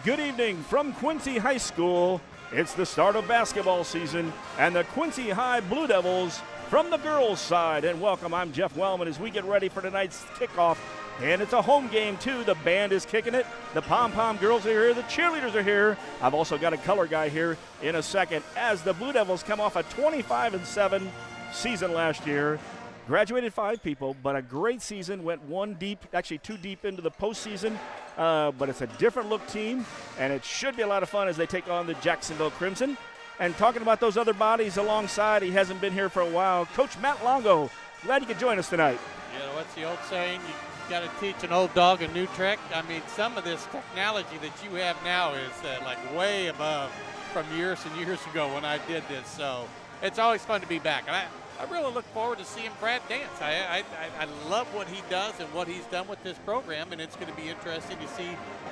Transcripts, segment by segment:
Good evening from Quincy High School. It's the start of basketball season, and the Quincy High Blue Devils from the girls' side. And welcome, I'm Jeff Wellman as we get ready for tonight's kickoff. And it's a home game, too. The band is kicking it. The pom-pom girls are here. The cheerleaders are here. I've also got a color guy here in a second as the Blue Devils come off a 25-7 season last year. Graduated 5 people, but a great season. Went 1 deep, actually 2 deep into the postseason. But it's a different look team, and it should be a lot of fun as they take on the Jacksonville Crimson. And talking about those other bodies alongside, he hasn't been here for a while, Coach Matt Longo. Glad you could join us tonight. You know, what's the old saying? You got to teach an old dog a new trick. I mean, some of this technology that you have now is like way above from years and years ago when I did this. So it's always fun to be back. And I really look forward to seeing Brad dance. I love what he does and what he's done with this program, and it's going to be interesting to see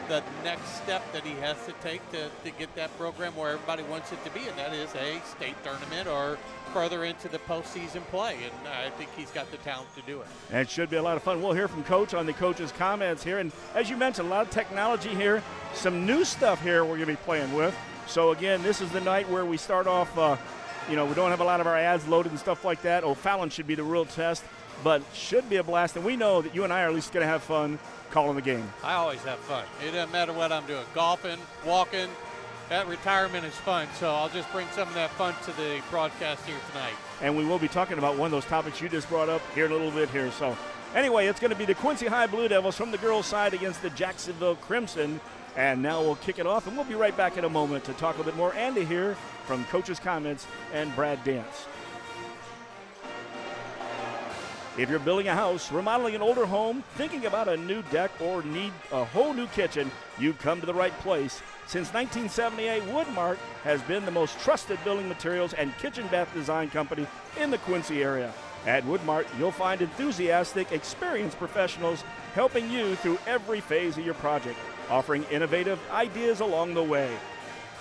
the next step that he has to take to get that program where everybody wants it to be, and that is a state tournament or further into the postseason play, and I think he's got the talent to do it. And it should be a lot of fun. We'll hear from Coach on the coach's comments here, and as you mentioned, a lot of technology here, some new stuff here we're going to be playing with. So again, this is the night where we start off, we don't have a lot of our ads loaded and stuff like that. O'Fallon should be the real test, but should be a blast, and we know that you and I are at least going to have fun calling the game. I always have fun. It doesn't matter what I'm doing, golfing, walking. That retirement is fun, so I'll just bring some of that fun to the broadcast here tonight. And we will be talking about one of those topics you just brought up here in a little bit here. So anyway, it's going to be the Quincy High Blue Devils from the girls' side against the Jacksonville Crimson. And now we'll kick it off, and we'll be right back in a moment to talk a bit more and to hear from Coach's comments and Brad Dance. If you're building a house, remodeling an older home, thinking about a new deck, or need a whole new kitchen, you've come to the right place. Since 1978, Woodmark has been the most trusted building materials and kitchen bath design company in the Quincy area. At Woodmark, you'll find enthusiastic, experienced professionals helping you through every phase of your project, offering innovative ideas along the way.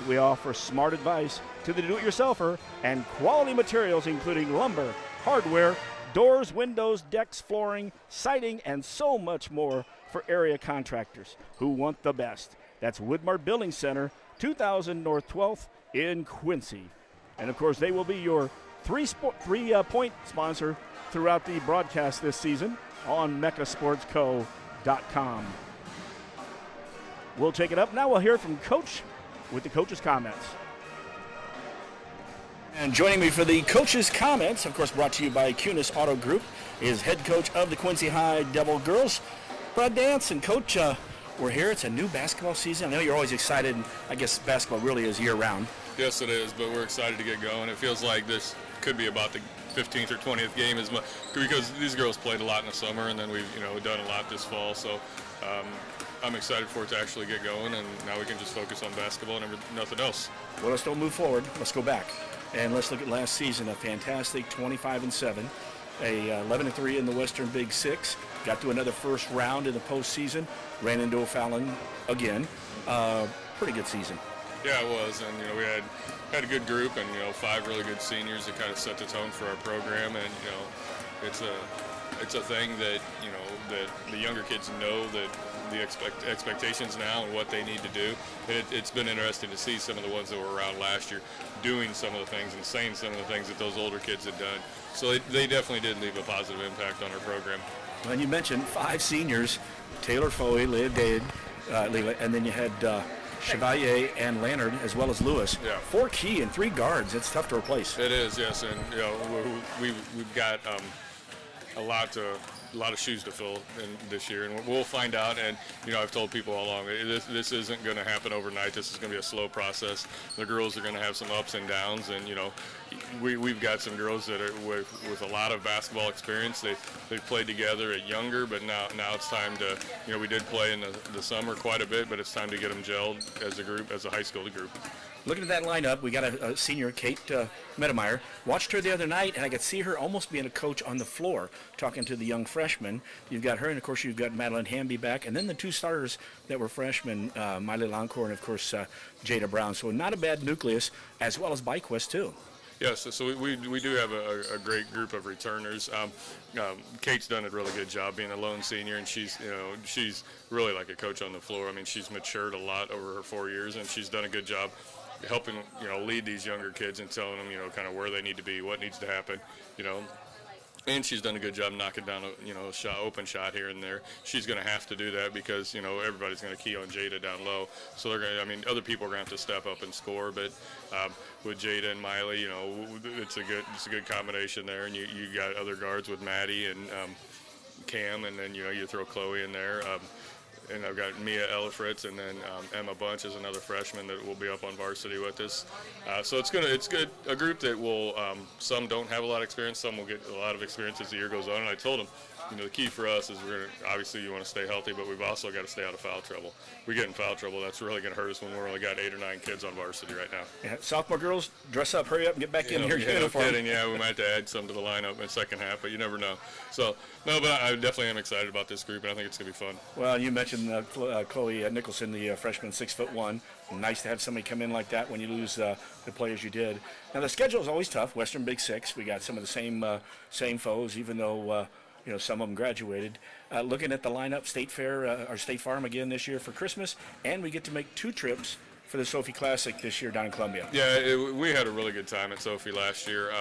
We offer smart advice to the do-it-yourselfer and quality materials including lumber, hardware, doors, windows, decks, flooring, siding, and so much more for area contractors who want the best. That's Woodmark Building Center, 2000 North 12th in Quincy. And, of course, they will be your three-point sponsor throughout the broadcast this season on meccasportsco.com. We'll take it up. Now we'll hear from Coach with the coach's comments. And joining me for the coach's comments, of course brought to you by Kunis Auto Group, is head coach of the Quincy High Devil Girls, Brad Dance. And Coach, we're here. It's a new basketball season. I know you're always excited, and I guess basketball really is year-round. Yes, it is, but we're excited to get going. It feels like this could be about the 15th or 20th game as much, because these girls played a lot in the summer, and then we've done a lot this fall. So I'm excited for it to actually get going, and now we can just focus on basketball and nothing else. Well, let's don't move forward. Let's go back. And let's look at last season, a fantastic 25-7, a 11-3 in the Western Big Six. Got to another first round in the postseason. Ran into O'Fallon again. Pretty good season. Yeah, it was, and we had a good group, and 5 really good seniors that kind of set the tone for our program, and it's a thing that that the younger kids know that the expectations now and what they need to do. It's been interesting to see some of the ones that were around last year doing some of the things and saying some of the things that those older kids had done. So they definitely did leave a positive impact on our program. And you mentioned 5 seniors, Taylor Foey, Leah Dade, and then you had Chevalier and Lannard, as well as Lewis. Yeah. 4 key and 3 guards. It's tough to replace. It is, yes, and we've got a lot of shoes to fill in this year, and we'll find out. And I've told people all along, this isn't going to happen overnight. This is going to be a slow process. The girls are going to have some ups and downs, and we've got some girls that are with a lot of basketball experience. They've played together at younger, but now it's time to we did play in the summer quite a bit, but it's time to get them gelled as a group, as a high school group. Looking at that lineup, we got a senior, Kate Medemeyer. Watched her the other night, and I could see her almost being a coach on the floor, talking to the young freshmen. You've got her, and, of course, you've got Madeline Hamby back, and then the 2 starters that were freshmen, Miley Loncourt and, of course, Jada Brown. So not a bad nucleus, as well as Byquist, too. Yes, so we do have a great group of returners. Kate's done a really good job being a lone senior, and she's really like a coach on the floor. I mean, she's matured a lot over her 4 years, and she's done a good job helping lead these younger kids and telling them kind of where they need to be, what needs to happen, And she's done a good job knocking down a open shot here and there. She's going to have to do that because everybody's going to key on Jada down low. So they're going to. I mean, other people are going to have to step up and score. But with Jada and Miley, it's a good combination there. And you got other guards with Maddie and Cam, and then you throw Chloe in there. And I've got Mia Ellifritz, and then Emma Bunch is another freshman that will be up on varsity with us. So it's good. A group that will, some don't have a lot of experience, some will get a lot of experience as the year goes on. And I told them, the key for us is obviously you want to stay healthy, but we've also got to stay out of foul trouble. We get in foul trouble, that's really going to hurt us when we're only got 8 or 9 kids on varsity right now. Yeah, sophomore girls, dress up, hurry up, and get back in your uniform. No kidding, yeah, we might have to add some to the lineup in the second half, but you never know. So, no, but I definitely am excited about this group, and I think it's going to be fun. Well, you mentioned Chloe Nicholson, the freshman, 6'1". Nice to have somebody come in like that when you lose the players you did. Now, the schedule is always tough. Western Big Six, we got some of the same foes, even though some of them graduated. Looking at the lineup, State Farm again this year for Christmas, and we get to make 2 trips for the Sophie Classic this year down in Columbia. Yeah, we had a really good time at Sophie last year,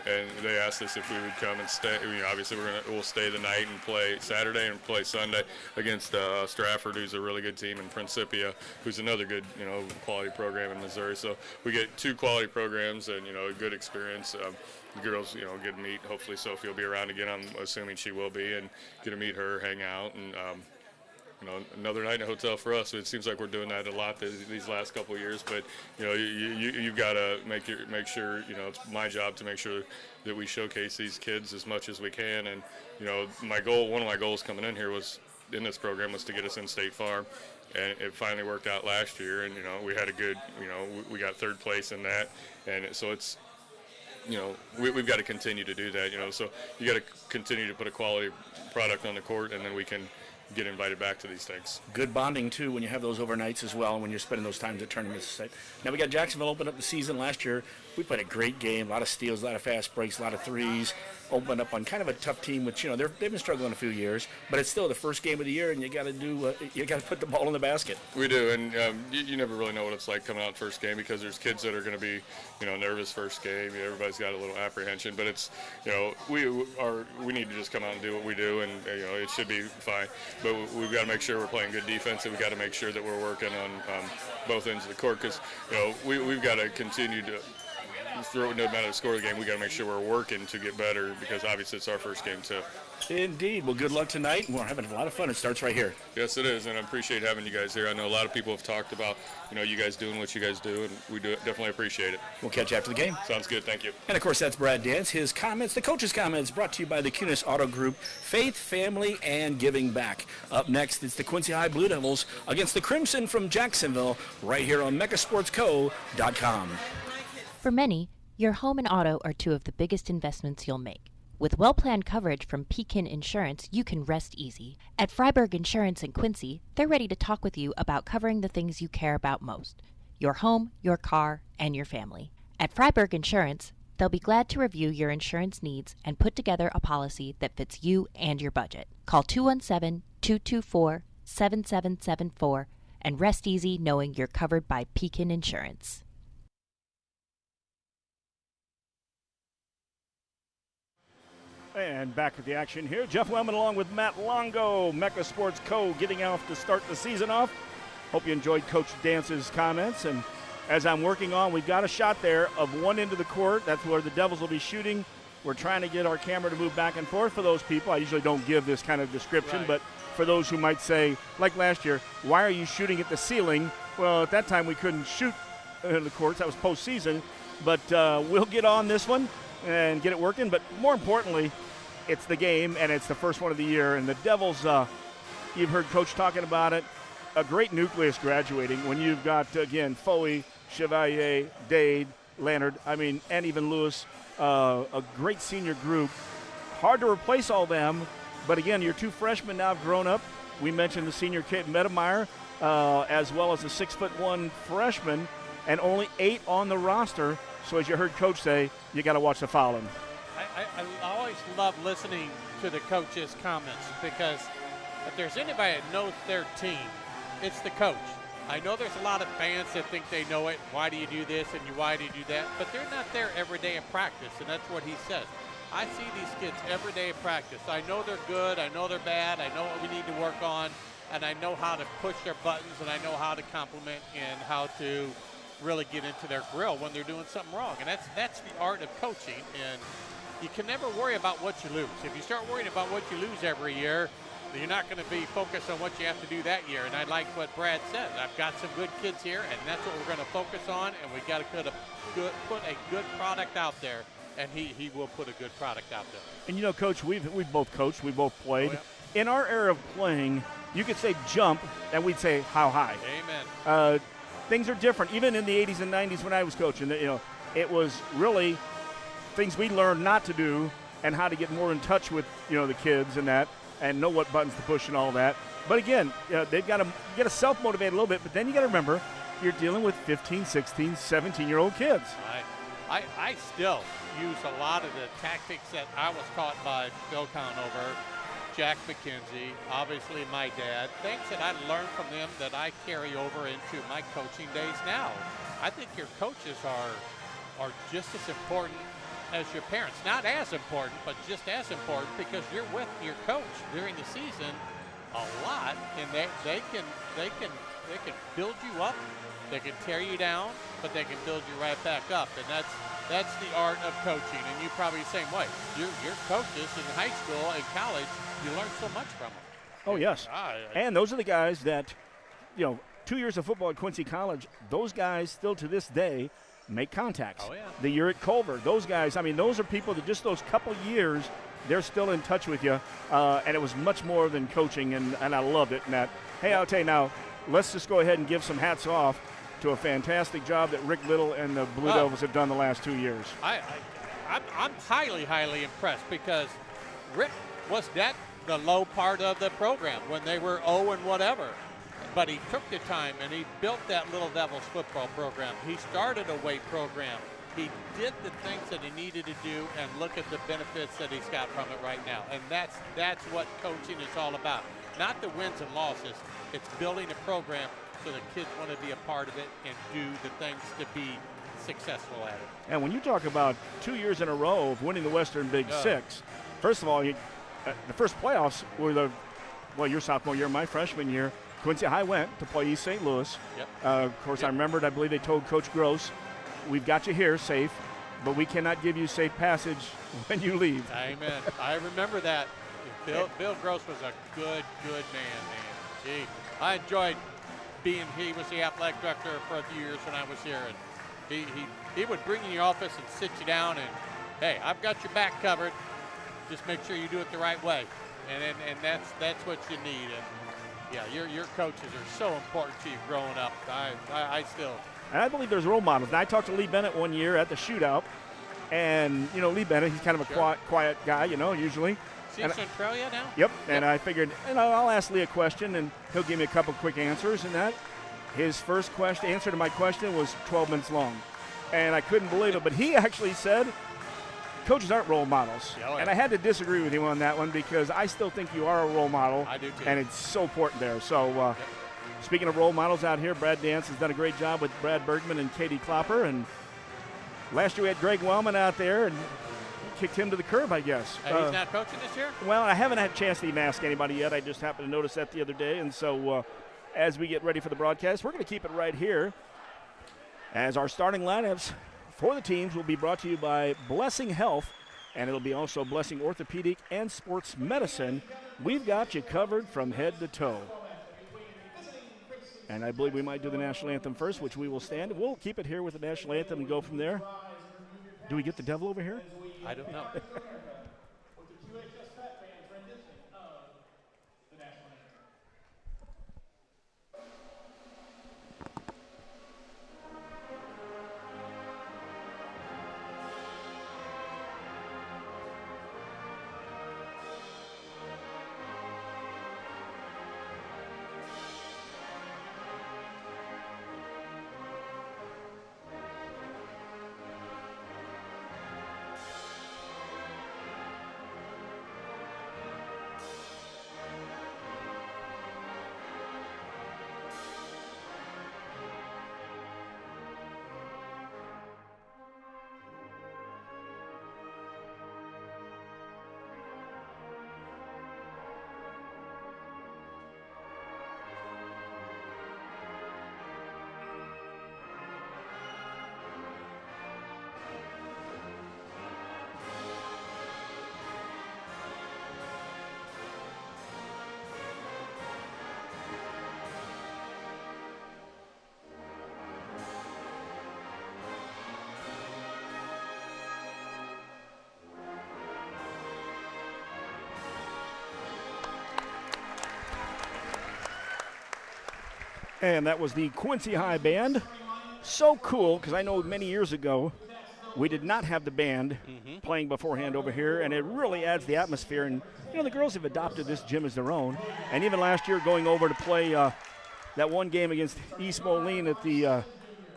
and they asked us if we would come and stay. Obviously we'll stay the night and play Saturday and play Sunday against Stratford, who's a really good team, and Principia, who's another good quality program in Missouri. So we get 2 quality programs and a good experience. The girls, get to meet. Hopefully Sophie will be around again. I'm assuming she will be, and get to meet her, hang out, and another night in a hotel for us. It seems like we're doing that a lot these last couple of years. But you've got to make sure. It's my job to make sure that we showcase these kids as much as we can. And one of my goals coming in here in this program was to get us in State Farm. And it finally worked out last year. And we had a good. We got 3rd place in that. And so it's. We've got to continue to do that, so you got to continue to put a quality product on the court, and then we can get invited back to these things. Good bonding, too, when you have those overnights as well, and when you're spending those times at tournaments. Now, we got Jacksonville open up the season last year. We played a great game, a lot of steals, a lot of fast breaks, a lot of threes. Opened up on kind of a tough team, which they've been struggling a few years, but it's still the first game of the year, and you got to put the ball in the basket. We do, and you never really know what it's like coming out first game because there's kids that are going to be nervous first game. Everybody's got a little apprehension, but it's we need to just come out and do what we do, and it should be fine. But we've got to make sure we're playing good defense, and we've got to make sure that we're working on both ends of the court because we've got to continue to. No matter the score of the game, we got to make sure we're working to get better because obviously it's our first game too. Indeed. Well, good luck tonight. We're having a lot of fun. It starts right here. Yes, it is, and I appreciate having you guys here. I know a lot of people have talked about you guys doing what you guys do, and we definitely appreciate it. We'll catch you after the game. Sounds good. Thank you. And of course, that's Brad Dance. His comments, the coach's comments, brought to you by the Kunis Auto Group. Faith, family, and giving back. Up next, it's the Quincy High Blue Devils against the Crimson from Jacksonville, right here on MegaSportsCo.com. For many, your home and auto are 2 of the biggest investments you'll make. With well-planned coverage from Pekin Insurance, you can rest easy. At Freiberg Insurance in Quincy, they're ready to talk with you about covering the things you care about most: your home, your car, and your family. At Freiberg Insurance, they'll be glad to review your insurance needs and put together a policy that fits you and your budget. Call 217-224-7774 and rest easy knowing you're covered by Pekin Insurance. And back at the action here, Jeff Wellman along with Matt Longo, Mecca Sports Co. getting off to start the season off. Hope you enjoyed Coach Dance's comments. And as I'm working on, we've got a shot there of one end of the court. That's where the Devils will be shooting. We're trying to get our camera to move back and forth for those people. I usually don't give this kind of description, right. But for those who might say, like last year, why are you shooting at the ceiling? Well, at that time we couldn't shoot in the courts. That was postseason. But we'll get on this one and get it working. But more importantly, it's the game, and it's the first one of the year. And the Devils, you've heard Coach talking about it, a great nucleus graduating when you've got, again, Foey, Chevalier, Dade, Leonard, and even Lewis, a great senior group. Hard to replace all them, but again, your 2 freshmen now have grown up. We mentioned the senior Kate Medemeyer, as well as the 6'1" freshman, and only 8 on the roster. So as you heard Coach say, you got to watch the fouling. I always love listening to the coaches' comments because if there's anybody that knows their team, it's the coach. I know there's a lot of fans that think they know it. Why do you do this and why do you do that? But they're not there every day in practice, and that's what he says. I see these kids every day in practice. I know they're good. I know they're bad. I know what we need to work on, and I know how to push their buttons, and I know how to compliment and how to really get into their grill when they're doing something wrong. And that's the art of coaching, and you can never worry about what you lose. If you start worrying about what you lose every year, you're not going to be focused on what you have to do that year. And I like what Brad said. I've got some good kids here, and that's what we're going to focus on, and we've got to put a good product out there, and he will put a good product out there. And, you know, Coach, we've both coached, we both played. Oh, yeah. In our era of playing, you could say jump, and we'd say how high. Amen. Things are different. Even in the 80s and 90s when I was coaching, you know, it was really things we learned not to do and how to get more in touch with, you know, the kids and that, and know what buttons to push and all that. But again, they've got to self-motivate a little bit, but then you got to remember you're dealing with 15, 16, 17-year-old kids. I still use a lot of the tactics that I was taught by Phil Conover, Jack McKenzie, obviously my dad, things that I learned from them that I carry over into my coaching days now. I think your coaches are just as important as your parents. Not as important, but just as important, because you're with your coach during the season a lot, and they can build you up, they can tear you down, but they can build you right back up, and that's the art of coaching. And you probably the same way. Your coaches in high school and college, you learn so much from them. Oh, yes. And those are the guys that, you know, 2 years of football at Quincy College, those guys still to this day make contacts. Oh, yeah. The year at Culver, those guys, I mean, those are people that just those couple years, they're still in touch with you. And it was much more than coaching, and I loved it. And that, hey, I'll tell you now, let's just go ahead and give some hats off to a fantastic job that Rick Little and the Blue Devils have done the last 2 years. I'm highly, highly impressed because Rick was the low part of the program when they were 0 and whatever. But he took the time and he built that Little Devils football program. He started a weight program. He did the things that he needed to do, and look at the benefits that he's got from it right now. And that's what coaching is all about. Not the wins and losses. It's building a program so the kids want to be a part of it and do the things to be successful at it. And when you talk about 2 years in a row of winning the Western Big Six, first of all, the first playoffs were your sophomore year, my freshman year. Quincy High went to play East St. Louis. Yep. Of course, I remembered, I believe they told Coach Gross, we've got you here safe, but we cannot give you safe passage when you leave. Amen. I remember that. Bill Gross was a good man. Gee, I enjoyed he was the athletic director for a few years when I was here, and he would bring you in your office and sit you down and, hey, I've got your back covered. Just make sure you do it the right way. And that's what you need. And yeah, your coaches are so important to you growing up. I still. And I believe there's role models. And I talked to Lee Bennett one year at the shootout. And, you know, Lee Bennett, he's kind of a quiet guy, you know, usually. Is he in Centralia now? Yep. And I figured, I'll ask Lee a question, and he'll give me a couple quick answers. And that, his first answer to my question was 12 minutes long. And I couldn't believe it. But he actually said, coaches aren't role models. Yeah, and I had to disagree with him on that one because I still think you are a role model. I do too. And it's so important there. So speaking of role models out here, Brad Dance has done a great job with Brad Bergman and Katie Klopper. And last year we had Greg Wellman out there and kicked him to the curb, I guess. And he's not coaching this year? Well, I haven't had a chance to even ask anybody yet. I just happened to notice that the other day. And so as we get ready for the broadcast, we're going to keep it right here as our starting lineups for the teams will be brought to you by Blessing Health, and it'll be also Blessing Orthopedic and Sports Medicine. We've got you covered from head to toe. And I believe we might do the national anthem first, which we will stand. We'll keep it here with the national anthem and go from there. Do we get the devil over here? I don't know. And that was the Quincy High Band. So cool, because I know many years ago we did not have the band playing beforehand over here, and it really adds the atmosphere. And, you know, the girls have adopted this gym as their own. And even last year going over to play that one game against East Moline at the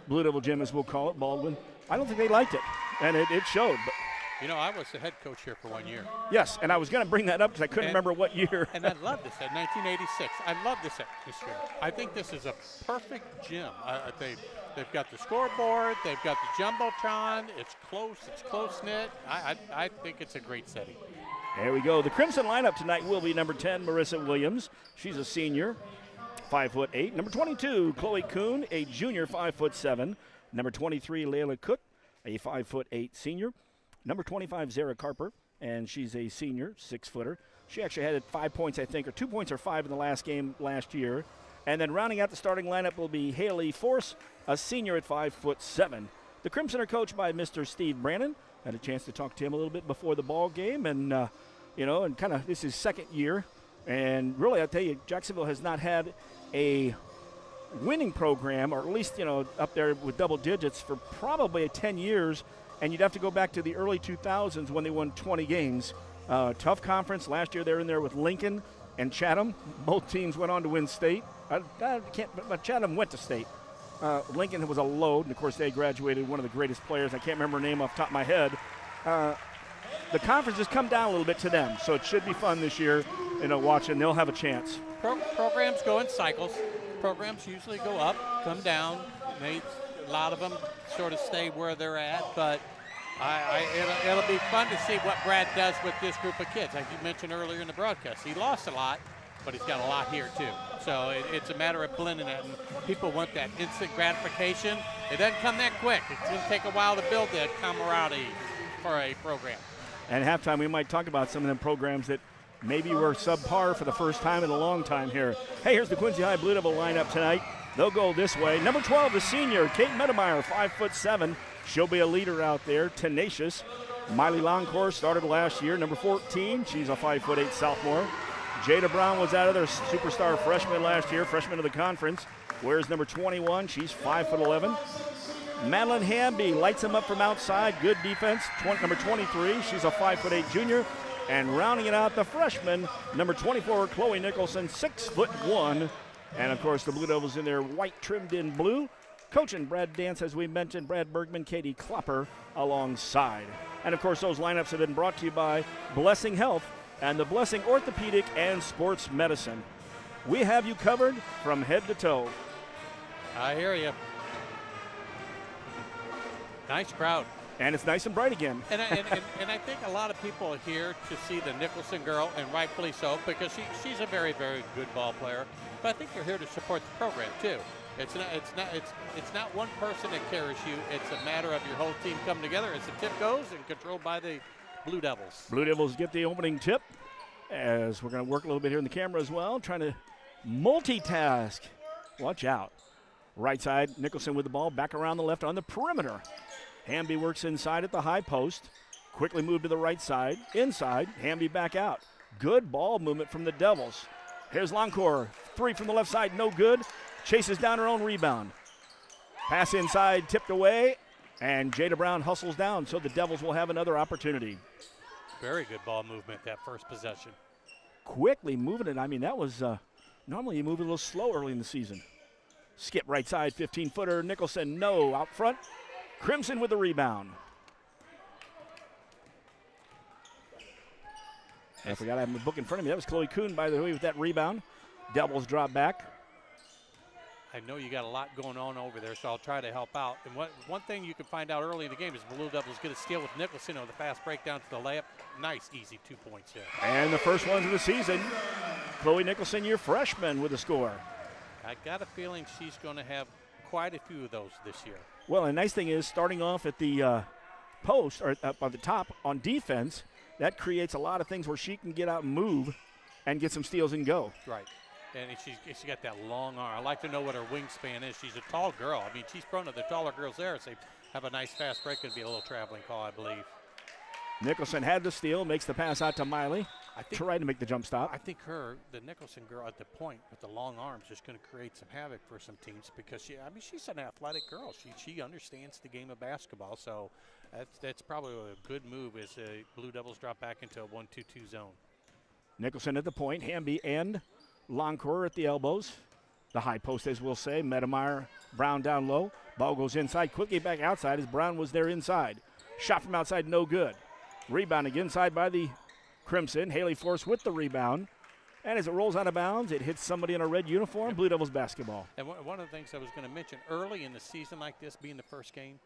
Blue Devil Gym, as we'll call it, Baldwin, I don't think they liked it, and it showed. But you know, I was the head coach here for 1 year. yes, and I was going to bring that up because I couldn't remember what year. And I love this, 1986. I love this atmosphere. I think this is a perfect gym. They've got the scoreboard, they've got the Jumbotron, it's close-knit. I think it's a great setting. There we go. The Crimson lineup tonight will be number 10, Marissa Williams. She's a senior, 5'8". Number 22, Chloe Kuhn, a junior, 5'7". Number 23, Layla Cook, a 5'8" senior. Number 25, Zara Carper, and she's a senior, 6-footer. She actually had 5 points, I think, or 2 points or 5 in the last game last year. And then rounding out the starting lineup will be Haley Force, a senior at 5'7". The Crimson are coached by Mr. Steve Brannon. Had a chance to talk to him a little bit before the ball game, and and kind of this is second year. And really, I tell you, Jacksonville has not had a winning program, or at least up there with double digits for probably 10 years. And you'd have to go back to the early 2000s when they won 20 games. Tough conference. Last year they were in there with Lincoln and Chatham. Both teams went on to win state. But Chatham went to state. Lincoln was a load, and of course they graduated one of the greatest players. I can't remember her name off the top of my head. The conference has come down a little bit to them, so it should be fun this year. Watching, they'll have a chance. Programs go in cycles. Programs usually go up, come down. A lot of them sort of stay where they're at, but it'll be fun to see what Brad does with this group of kids. Like you mentioned earlier in the broadcast, he lost a lot, but he's got a lot here too. So it's a matter of blending it, and people want that instant gratification. It doesn't come that quick. It's going to take a while to build that camaraderie for a program. And at halftime, we might talk about some of them programs that maybe were subpar for the first time in a long time here. Hey, here's the Quincy High Blue Devil lineup tonight. They'll go this way. Number 12, the senior, Kate Medemeyer, 5'7". She'll be a leader out there, tenacious. Miley Longcourt started last year. Number 14, she's a 5'8" sophomore. Jada Brown was out of their superstar freshman last year, freshman of the conference. Wears number 21, she's 5'11". Madeline Hamby lights them up from outside, good defense. Number 23, she's a 5'8" junior. And rounding it out, the freshman, number 24, Chloe Nicholson, 6'1". And, of course, the Blue Devils in their white trimmed in blue. Coaching Brad Dance, as we mentioned, Brad Bergman, Katie Klopper alongside. And, of course, those lineups have been brought to you by Blessing Health and the Blessing Orthopedic and Sports Medicine. We have you covered from head to toe. I hear you. Nice crowd. And it's nice and bright again. And I think a lot of people are here to see the Nicholson girl, and rightfully so, because she's a very, very good ball player. But I think they're here to support the program too. It's not one person that carries you. It's a matter of your whole team coming together as the tip goes and controlled by the Blue Devils. Blue Devils get the opening tip, as we're going to work a little bit here in the camera as well, trying to multitask. Watch out. Right side, Nicholson with the ball, back around the left on the perimeter. Hamby works inside at the high post. Quickly move to the right side. Inside, Hamby back out. Good ball movement from the Devils. Here's Longcourt. 3 from the left side, no good. Chases down her own rebound. Pass inside, tipped away, and Jada Brown hustles down, so the Devils will have another opportunity. Very good ball movement that first possession. Quickly moving it. I mean, that was normally you move a little slow early in the season. Skip right side, 15-footer. Nicholson, no. Out front. Crimson with the rebound. I forgot I have my book in front of me. That was Chloe Kuhn, by the way, with that rebound. Devils drop back. I know you got a lot going on over there, so I'll try to help out. And one thing you can find out early in the game is the Blue Devils get a steal with Nicholson on the fast breakdown to the layup. Nice, easy 2 points here. And the first ones of the season. Chloe Nicholson, your freshman, with a score. I got a feeling she's going to have quite a few of those this year. Well, the nice thing is starting off at the post, or up on the top on defense, that creates a lot of things where she can get out and move and get some steals and go. Right. And she's got that long arm. I like to know what her wingspan is. She's a tall girl. I mean, she's prone to the taller girls there. So they have a nice fast break. It'd be a little traveling call, I believe. Nicholson had the steal, makes the pass out to Miley. try to make the jump stop. I think the Nicholson girl at the point with the long arms is going to create some havoc for some teams because she's an athletic girl. She understands the game of basketball, so that's probably a good move as the Blue Devils drop back into a 1-2-2 zone. Nicholson at the point, Hamby and Longcore at the elbows. The high post, as we'll say. Medemeyer, Brown down low. Ball goes inside, quickly back outside as Brown was there inside. Shot from outside, no good. Rebound again inside by the Crimson. Haley Force with the rebound. And as it rolls out of bounds, it hits somebody in a red uniform. Blue Devils basketball. And one of the things I was going to mention, early in the season like this, being the first game,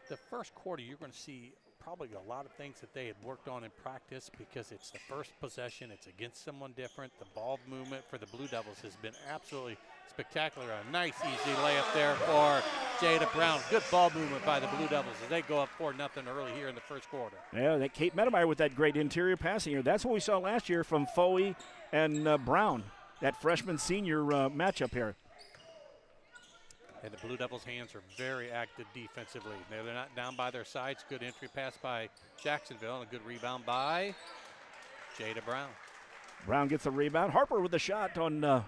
the first quarter you're going to see probably a lot of things that they had worked on in practice because it's the first possession. It's against someone different. The ball movement for the Blue Devils has been absolutely spectacular. A nice, easy layup there for Jada Brown. Good ball movement by the Blue Devils as they go up 4-0 early here in the first quarter. Yeah, that Kate Medemeyer with that great interior passing here. That's what we saw last year from Foey and Brown, that freshman-senior matchup here. And the Blue Devils' hands are very active defensively. They're not down by their sides. Good entry pass by Jacksonville and a good rebound by Jada Brown. Brown gets the rebound. Harper with the shot on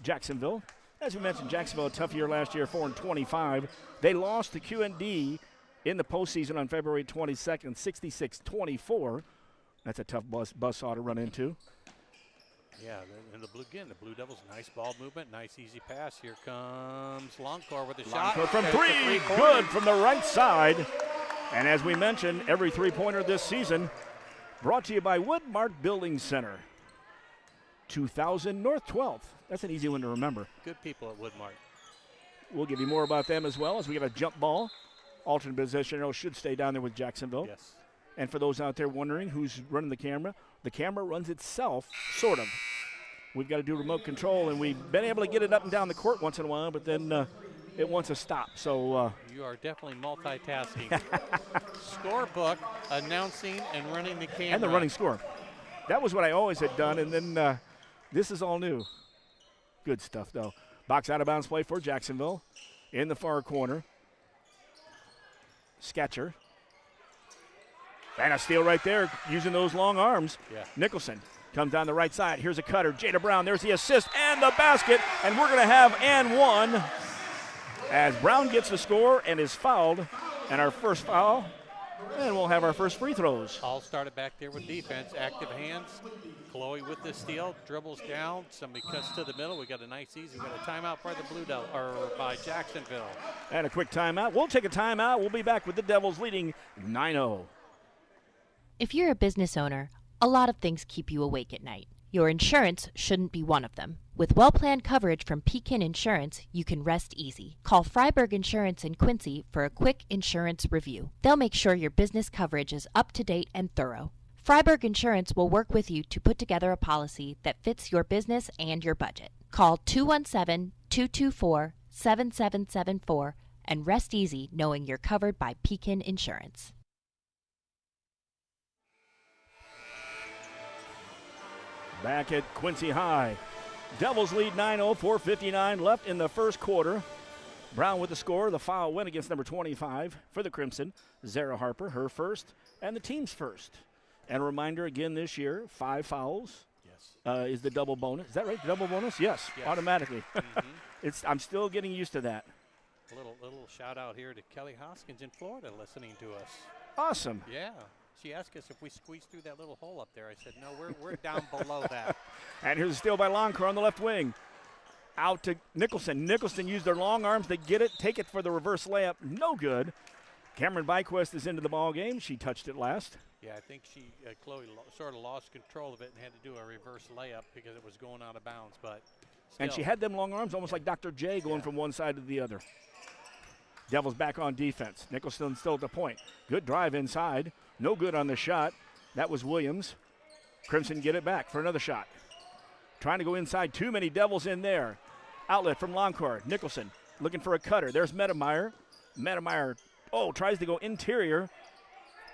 Jacksonville. As we mentioned, Jacksonville a tough year last year, 4-25. They lost to QND in the postseason on February 22nd, 66-24. That's a tough buzzsaw to run into. Yeah, and the Blue Devils, nice ball movement, nice easy pass. Here comes Longcore with a shot. From three, good from the right side. And as we mentioned, every three-pointer this season brought to you by Woodmark Building Center. 2000 North 12th. That's an easy one to remember. Good people at Woodmark. We'll give you more about them as well as we get a jump ball. Alternate position should stay down there with Jacksonville. Yes. And for those out there wondering who's running the camera runs itself, sort of. We've got to do remote control, and we've been able to get it up and down the court once in a while, but then it wants to stop. So you are definitely multitasking. Scorebook, announcing, and running the camera. And the running score. That was what I always had done, and then this is all new. Good stuff, though. Box out of bounds play for Jacksonville in the far corner. Sketcher. And a steal right there using those long arms. Yeah. Nicholson comes down the right side. Here's a cutter. Jada Brown, there's the assist and the basket. And we're going to have and one as Brown gets the score and is fouled. And our first foul. And we'll have our first free throws. All started back there with defense. Active hands. Chloe with the steal. Dribbles down. Somebody cuts to the middle. We got a nice easy. We got a timeout by the Blue Devils, or by Jacksonville. And a quick timeout. We'll take a timeout. We'll be back with the Devils leading 9-0. If you're a business owner, a lot of things keep you awake at night. Your insurance shouldn't be one of them. With well-planned coverage from Pekin Insurance, you can rest easy. Call Freiberg Insurance in Quincy for a quick insurance review. They'll make sure your business coverage is up to date and thorough. Freiberg Insurance will work with you to put together a policy that fits your business and your budget. Call 217-224-7774 and rest easy knowing you're covered by Pekin Insurance. Back at Quincy High. Devils lead 9-0, 4:59 left in the first quarter. Brown with the score. The foul went against number 25 for the Crimson. Zara Harper, her first, and the team's first. And a reminder again this year, 5 fouls. Yes. Is the double bonus. Is that right? Double bonus? Yes. Automatically. Mm-hmm. I'm still getting used to that. A little shout out here to Kelly Hoskins in Florida listening to us. Awesome. Yeah. She asked us if we squeezed through that little hole up there. I said, no, we're down below that. And here's a steal by Longcore on the left wing. Out to Nicholson. Nicholson used their long arms to get it, take it for the reverse layup. No good. Cameron Byquist is into the ball game. She touched it last. Yeah, I think Chloe sort of lost control of it and had to do a reverse layup because it was going out of bounds. But still. And she had them long arms almost like Dr. J going from one side to the other. Devils back on defense. Nicholson still at the point. Good drive inside. No good on the shot. That was Williams. Crimson get it back for another shot. Trying to go inside. Too many Devils in there. Outlet from Longcore. Nicholson looking for a cutter. There's Medemeyer. Medemeyer, tries to go interior.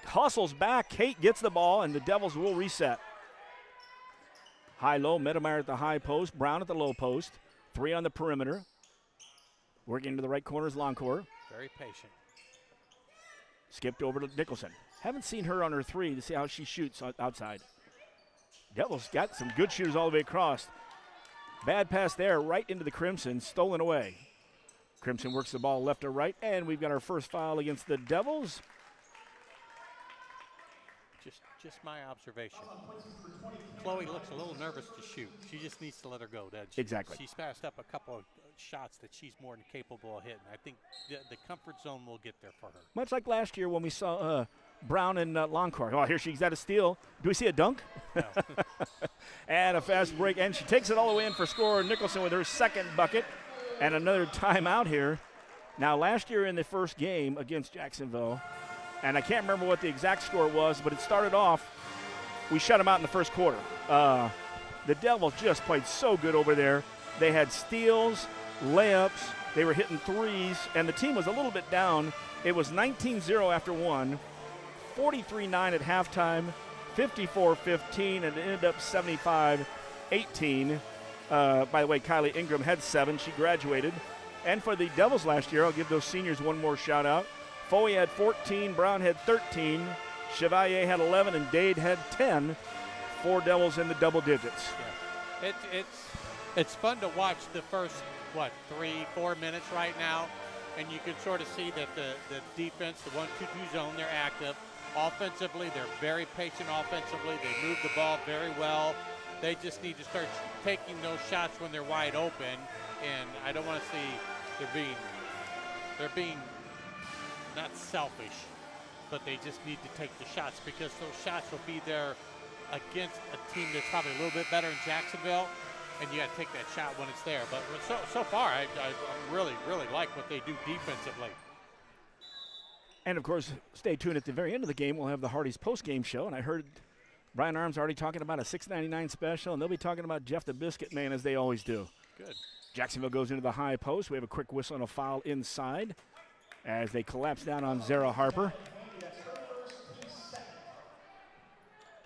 Hustles back. Kate gets the ball, and the Devils will reset. High-low. Medemeyer at the high post. Brown at the low post. 3 on the perimeter. Working into the right corner is Longcore. Very patient. Skipped over to Nicholson. Haven't seen her on her 3 to see how she shoots outside. Devils got some good shooters all the way across. Bad pass there, right into the Crimson, stolen away. Crimson works the ball left to right, and we've got our first foul against the Devils. Just my observation. Chloe looks a little nervous to shoot. She just needs to let her go, doesn't she? Exactly. She's passed up a couple of shots that she's more than capable of hitting. I think the comfort zone will get there for her. Much like last year when we saw Brown and Longcourt. Oh, here she's got a steal. Do we see a dunk? No. And a fast break, and she takes it all the way in for scorer Nicholson with her second bucket. And another timeout here. Now, last year in the first game against Jacksonville, and I can't remember what the exact score was, but it started off, we shut them out in the first quarter. The Devils just played so good over there. They had steals, layups, they were hitting threes, and the team was a little bit down. It was 19-0 after one, 43-9 at halftime, 54-15, and it ended up 75-18. By the way, Kylie Ingram had 7. She graduated. And for the Devils last year, I'll give those seniors one more shout out. Foley had 14, Brown had 13, Chevalier had 11, and Dade had 10. 4 Devils in the double digits. Yeah. It's fun to watch the first, 3-4 minutes right now, and you can sort of see that the defense, the 1-2-2 zone, they're active. Offensively, they're very patient offensively. They move the ball very well. They just need to start taking those shots when they're wide open, and I don't want to see they're being not selfish, but they just need to take the shots because those shots will be there against a team that's probably a little bit better in Jacksonville, and you got to take that shot when it's there. But so far, I really like what they do defensively. And, of course, stay tuned at the very end of the game. We'll have the Hardy's post-game show, and I heard Brian Arms already talking about a $6.99 special, and they'll be talking about Jeff the Biscuit Man as they always do. Good. Jacksonville goes into the high post. We have a quick whistle and a foul inside as they collapse down on Zara Harper.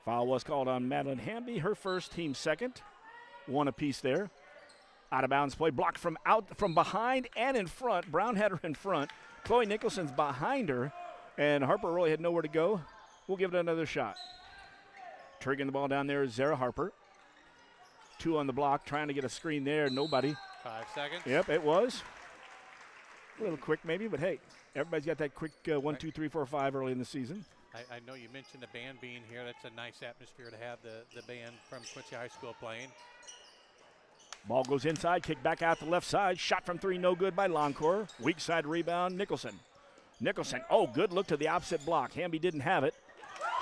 Foul was called on Madeline Hamby, her first, team second. 1 apiece there. Out of bounds play, blocked from behind and in front. Brown had her in front. Chloe Nicholson's behind her, and Harper really had nowhere to go. We'll give it another shot. Triggering the ball down there is Zara Harper. 2 on the block, trying to get a screen there. Nobody. 5 seconds. Yep, it was. A little quick maybe, but hey, everybody's got that quick 1, 2, 3, 4, 5 early in the season. I know you mentioned the band being here. That's a nice atmosphere to have the band from Quincy High School playing. Ball goes inside, kick back out the left side. Shot from 3, no good by Longcourt. Weak side rebound, Nicholson. Oh, good look to the opposite block. Hamby didn't have it.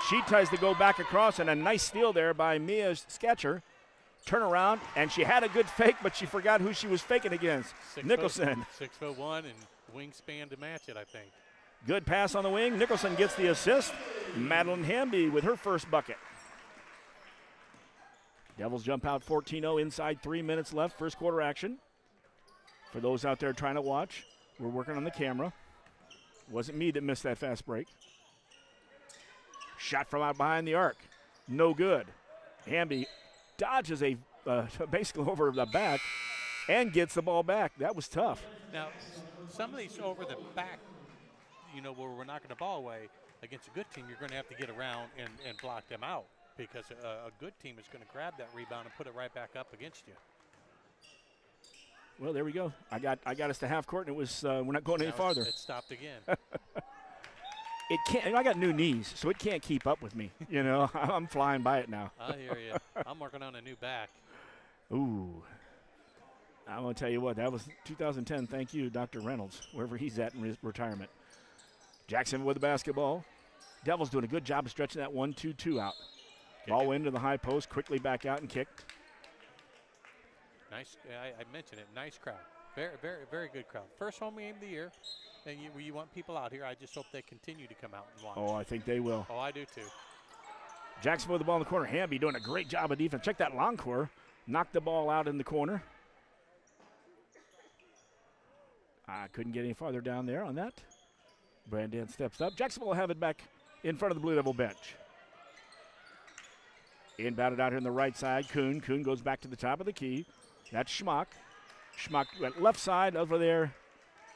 She tries to go back across, and a nice steal there by Mia Sketcher. Turn around, and she had a good fake, but she forgot who she was faking against. Nicholson. 6'1" and wingspan to match it, I think. Good pass on the wing. Nicholson gets the assist. Madeline Hamby with her first bucket. Devils jump out 14-0, inside 3 minutes left, first quarter action. For those out there trying to watch, we're working on the camera. Wasn't me that missed that fast break. Shot from out behind the arc. No good. Hamby dodges basically over the back and gets the ball back. That was tough. Now, some of these over the back, where we're knocking the ball away, against a good team, you're going to have to get around and block them out because a good team is going to grab that rebound and put it right back up against you. Well, there we go. I got us to half court, and it was we're not going any farther. It stopped again. It can't. I got new knees, so it can't keep up with me. I'm flying by it now. I hear you. I'm working on a new back. Ooh. I'm going to tell you what, that was 2010. Thank you, Dr. Reynolds, wherever he's at in his retirement. Jackson with the basketball. Devils doing a good job of stretching that 1-2-2 out. Ball into the high post, quickly back out and kicked. Nice. I mentioned it. Nice crowd. Very, very, very good crowd. First home game of the year. And you want people out here. I just hope they continue to come out and watch. Oh, I think they will. Oh, I do too. Jackson with the ball in the corner. Hamby doing a great job of defense. Check that Longcourt. Knocked the ball out in the corner. I couldn't get any farther down there on that. Brandon steps up. Jacksonville will have it back in front of the Blue Devil bench. Inbounded out here on the right side. Kuhn goes back to the top of the key. That's Schmock. Schmock went left side over there.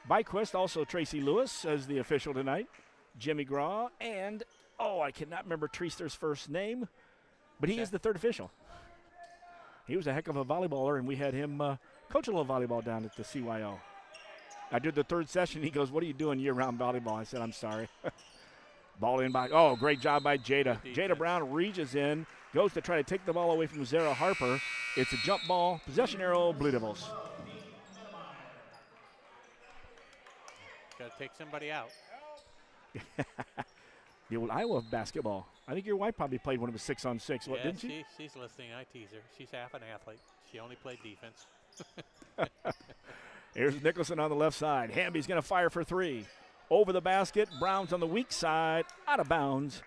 Byquist, also Tracy Lewis as the official tonight. Jimmy Graw, and, I cannot remember Treaster's first name, but he is the third official. He was a heck of a volleyballer, and we had him coach a little volleyball down at the CYO. I did the third session. He goes, "What are you doing year-round volleyball?" I said, "I'm sorry." Ball in by, oh, great job by Jada. Jada Brown reaches in, goes to try to take the ball away from Zara Harper. It's a jump ball, possession arrow, Blue Devils. Got to take somebody out. The old Iowa basketball. I think your wife probably played when it was 6-on-6, Yeah, didn't she? She's listening. I tease her. She's half an athlete. She only played defense. Here's Nicholson on the left side. Hamby's going to fire for three. Over the basket. Brown's on the weak side. Out of bounds.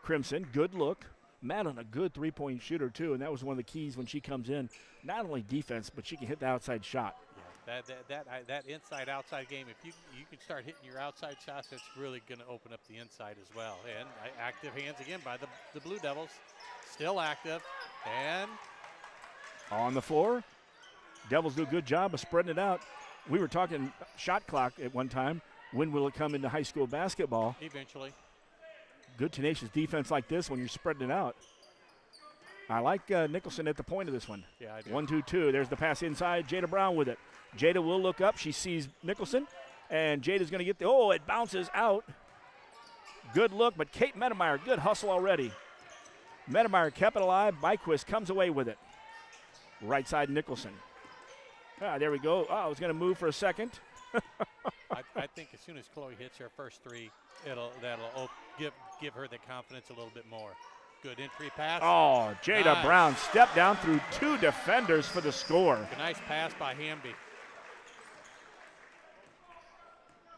Crimson, good look. Madeline, a good three-point shooter, too, and that was one of the keys when she comes in. Not only defense, but she can hit the outside shot. Yeah, that inside-outside game, if you can start hitting your outside shots, it's really going to open up the inside as well. And active hands again by the Blue Devils. Still active. And on the floor. Devils do a good job of spreading it out. We were talking shot clock at one time. When will it come into high school basketball? Eventually. Good tenacious defense like this when you're spreading it out. I like Nicholson at the point of this one. Yeah, I do. 1-2-2. There's the pass inside. Jada Brown with it. Jada will look up. She sees Nicholson, and Jada's going to get it bounces out. Good look, but Kate Medemeyer, good hustle already. Medemeyer kept it alive. Byquist comes away with it. Right side Nicholson. There we go. I was going to move for a second. I think as soon as Chloe hits her first three, that'll give her the confidence a little bit more. Good entry pass. Oh, Jada nice. Brown stepped down through two defenders for the score. A nice pass by Hamby.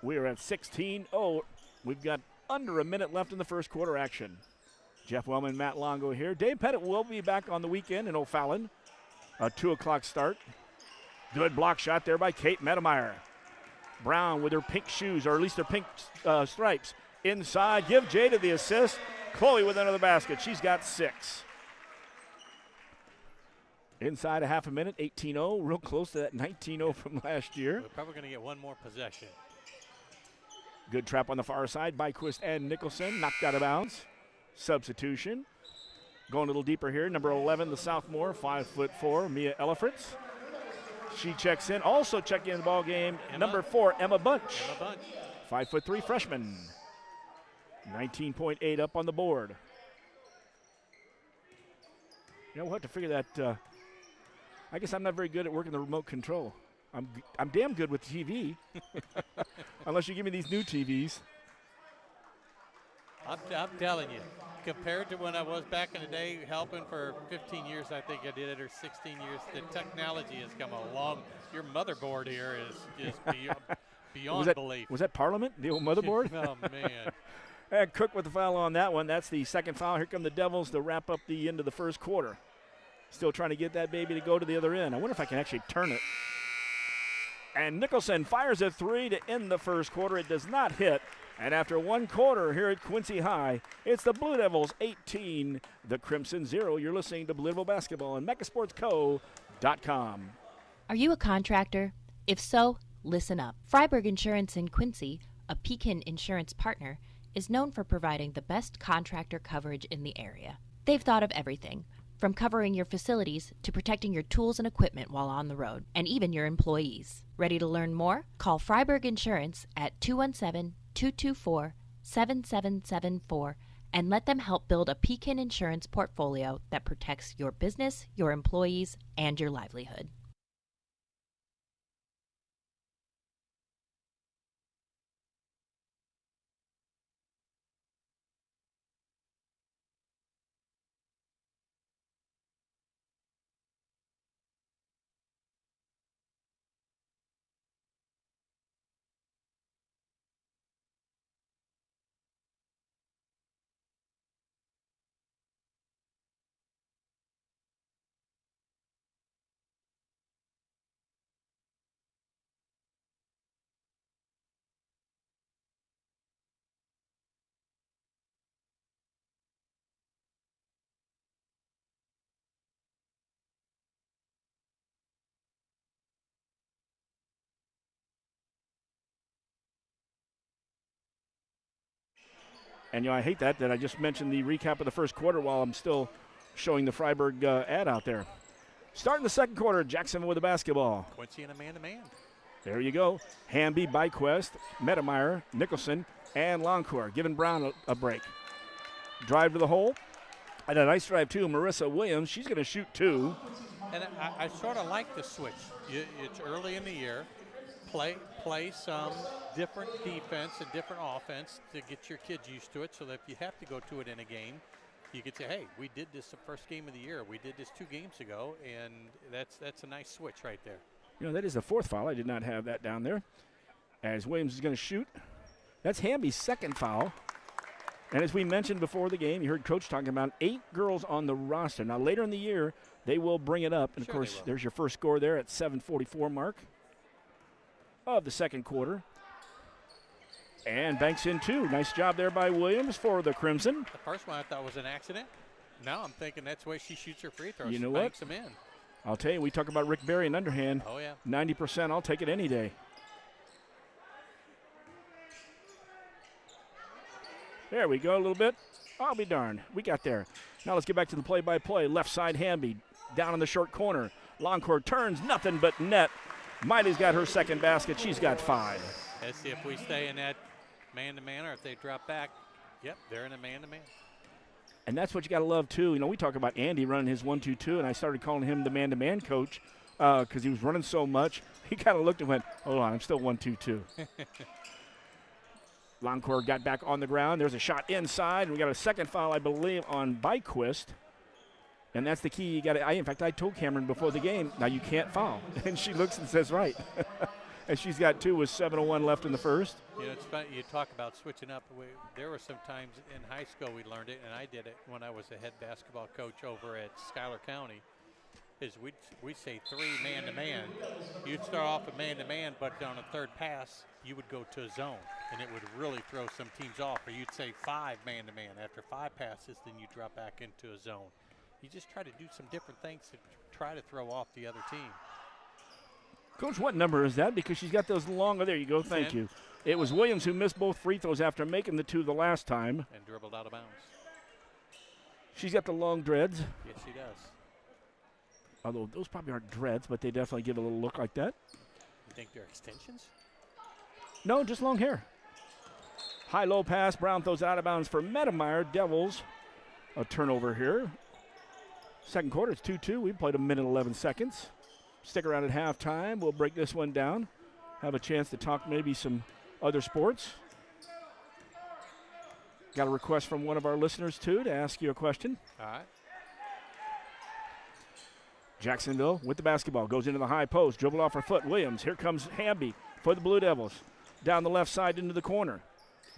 We are at 16. Oh, we've got under a minute left in the first quarter action. Jeff Wellman, Matt Longo here. Dave Pettit will be back on the weekend in O'Fallon. A 2 o'clock start. Good block shot there by Kate Medemeyer. Brown with her pink shoes, or at least her pink stripes. Inside, give Jada the assist. Chloe with another basket. She's got 6. Inside a half a minute, 18-0, real close to that 19-0 from last year. We're probably going to get one more possession. Good trap on the far side by Quist and Nicholson. Knocked out of bounds. Substitution. Going a little deeper here. Number 11, the sophomore, 5'4", Mia Elefritz. She checks in. Also checking in the ball game, number 4, Emma Bunch. 5'3" freshman. 19.8 up on the board. You know, we'll have to figure that. I guess I'm not very good at working the remote control. I'm damn good with TV, unless you give me these new TVs. I'm telling you, compared to when I was back in the day helping for 15 years, I think I did it, or 16 years, the technology has come along. Your motherboard here is beyond belief. Was that Parliament, the old motherboard? Oh, man. And Cook with the foul on that one. That's the second foul. Here come the Devils to wrap up the end of the first quarter. Still trying to get that baby to go to the other end. I wonder if I can actually turn it. And Nicholson fires a 3 to end the first quarter. It does not hit. And after one quarter here at Quincy High, it's the Blue Devils 18, the Crimson 0. You're listening to Blue Devil Basketball on MegaSportsCo.com. Are you a contractor? If so, listen up. Freiberg Insurance in Quincy, a Pekin insurance partner, is known for providing the best contractor coverage in the area. They've thought of everything, from covering your facilities to protecting your tools and equipment while on the road, and even your employees. Ready to learn more? Call Freiberg Insurance at 217-224-7774 and let them help build a Pekin insurance portfolio that protects your business, your employees, and your livelihood. And, I hate that I just mentioned the recap of the first quarter while I'm still showing the Freiberg ad out there. Starting the second quarter, Jacksonville with the basketball. Quincy in a man-to-man. There you go. Hamby, Byquest, Medemeyer, Nicholson, and Longcourt giving Brown a break. Drive to the hole. And a nice drive, too. Marissa Williams, she's going to shoot 2. And I sort of like the switch. It's early in the year. Play some different defense and different offense to get your kids used to it, so that if you have to go to it in a game, you could say, hey, we did this the first game of the year. We did this 2 games ago, and that's a nice switch right there. You know, that is the 4th foul. I did not have that down there. As Williams is going to shoot. That's Hamby's 2nd foul. And as we mentioned before the game, you heard Coach talking about 8 girls on the roster. Now, later in the year, they will bring it up. And, Sure, of course, there's your first score there at 7:44 mark of the second quarter. And banks in 2. Nice job there by Williams for the Crimson. The first one I thought was an accident. Now I'm thinking that's the way she shoots her free throws. You know She what? banks them in. I'll tell you, we talk about Rick Berry and underhand. Oh, yeah. 90%, I'll take it any day. There we go, a little bit. I'll be darned. We got there. Now let's get back to the play-by-play. Left side, Hamby, down in the short corner. Longcourt turns, nothing but net. Miley's got her 2nd basket. She's got 5. Let's see if we stay in that man-to-man or if they drop back. Yep, they're in a man-to-man. And that's what you got to love, too. You know, we talk about Andy running his 1-2-2, and I started calling him the man-to-man coach because he was running so much. He kind of looked and went, hold on, I'm still 1-2-2. Longcourt got back on the ground. There's a shot inside. And we got a 2nd foul, I believe, on Byquist. And that's the key. You got to. In fact, I told Cameron before the game, now you can't foul. And she looks and says, right. And she's got 2 with 7:01 left in the first. You know, it's funny. You talk about switching up. There were some times in high school we learned it, and I did it when I was a head basketball coach over at Schuyler County. Is we'd say 3 man-to-man. You'd start off a man-to-man, but on a 3rd pass, you would go to a zone, and it would really throw some teams off. Or you'd say 5 man-to-man. After 5 passes, then you drop back into a zone. You just try to do some different things to try to throw off the other team. Coach, what number is that? Because she's got those long, oh, there you go, thank 10. you. It was Williams who missed both free throws after making the 2 the last time. And dribbled out of bounds. She's got the long dreads. Yes, she does. Although those probably aren't dreads, but they definitely give a little look like that. You think they're extensions? No, just long hair. High-low pass. Brown throws it out of bounds for Medemeyer. Devils a turnover here. Second quarter, it's 2-2. We played 1:11 seconds. Stick around at halftime. We'll break this one down. Have a chance to talk maybe some other sports. Got a request from one of our listeners, too, to ask you a question. All right. Jacksonville with the basketball. Goes into the high post. Dribbled off her foot. Williams. Here comes Hamby for the Blue Devils. Down the left side into the corner.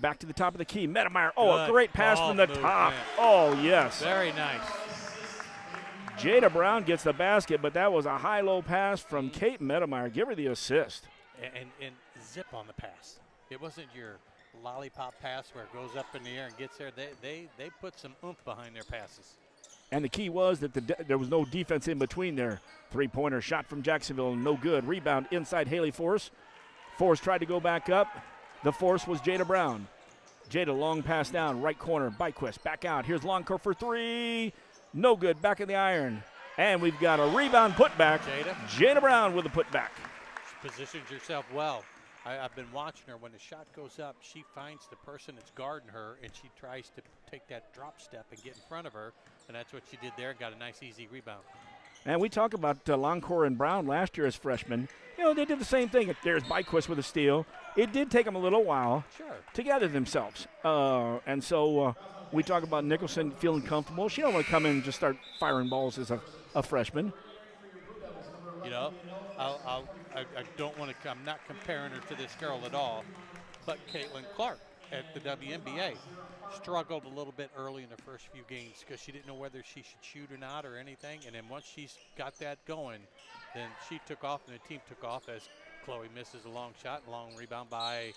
Back to the top of the key. Medemeyer. Oh, a great pass from the top. Oh, yes. Very nice. Jada Brown gets the basket, but that was a high-low pass from Kate Medemeyer. Give her the assist. And zip on the pass. It wasn't your lollipop pass where it goes up in the air and gets there. They put some oomph behind their passes. And the key was that there was no defense in between there. Three-pointer shot from Jacksonville, no good. Rebound inside Haley Force. Force tried to go back up. The force was Jada Brown. Jada, long pass down, right corner. Byquist back out. Here's Longcourt for 3. No good, back in the iron. And we've got a rebound putback. Jada Brown with a putback. She positions herself well. I've been watching her. When the shot goes up, she finds the person that's guarding her, and she tries to take that drop step and get in front of her. And that's what she did there. Got a nice, easy rebound. And we talk about Longcourt and Brown last year as freshmen. You know, they did the same thing. There's Byquist with a steal. It did take them a little while to gather themselves. And so we talk about Nicholson feeling comfortable. She don't want to come in and just start firing balls as a freshman. You know, I don't want to. I'm not comparing her to this girl at all, but Caitlin Clark at the WNBA struggled a little bit early in the first few games because she didn't know whether she should shoot or not or anything. And then once she's got that going, then she took off and the team took off as Chloe misses a long shot, long rebound by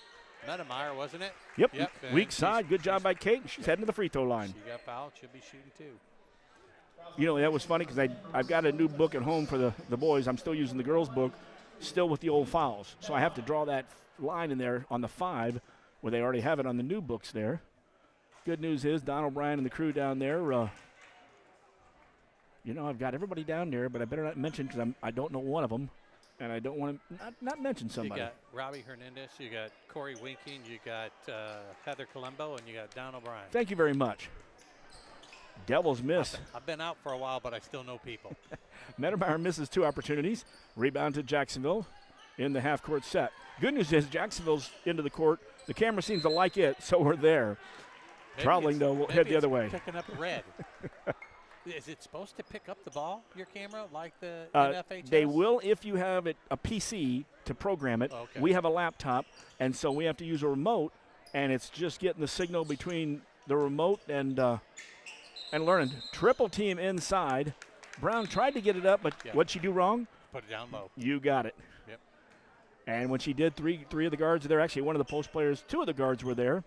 Medemeyer, wasn't it? Yep. Weak side. Good job by Kate. She's heading to the free throw line. She got fouled. She'll be shooting too. You know, that was funny because I've got a new book at home for the boys. I'm still using the girls' book, still with the old fouls. So I have to draw that line in there on the 5 where they already have it on the new books there. Good news is Don O'Brien and the crew down there You know, I've got everybody down there, but I better not mention because I don't know one of them, and I don't want to not mention somebody. You got Robbie Hernandez, you got Corey Winking, you got Heather Colombo, and you got Don O'Brien. Thank you very much. Devils miss. I've been out for a while, but I still know people. Medemeyer misses 2 opportunities. Rebound to Jacksonville in the half-court set. Good news is Jacksonville's into the court. The camera seems to like it, so we're there. Troubling, though, we'll head the other way. Picking up red. Is it supposed to pick up the ball, your camera, like the NFHS? They will if you have a PC to program it. Okay. We have a laptop, and so we have to use a remote, and it's just getting the signal between the remote and learning. Triple team inside. Brown tried to get it up, but what'd she do wrong? Put it down low. You got it. Yep. And when she did, three of the guards are there. Actually, one of the post players, 2 of the guards were there.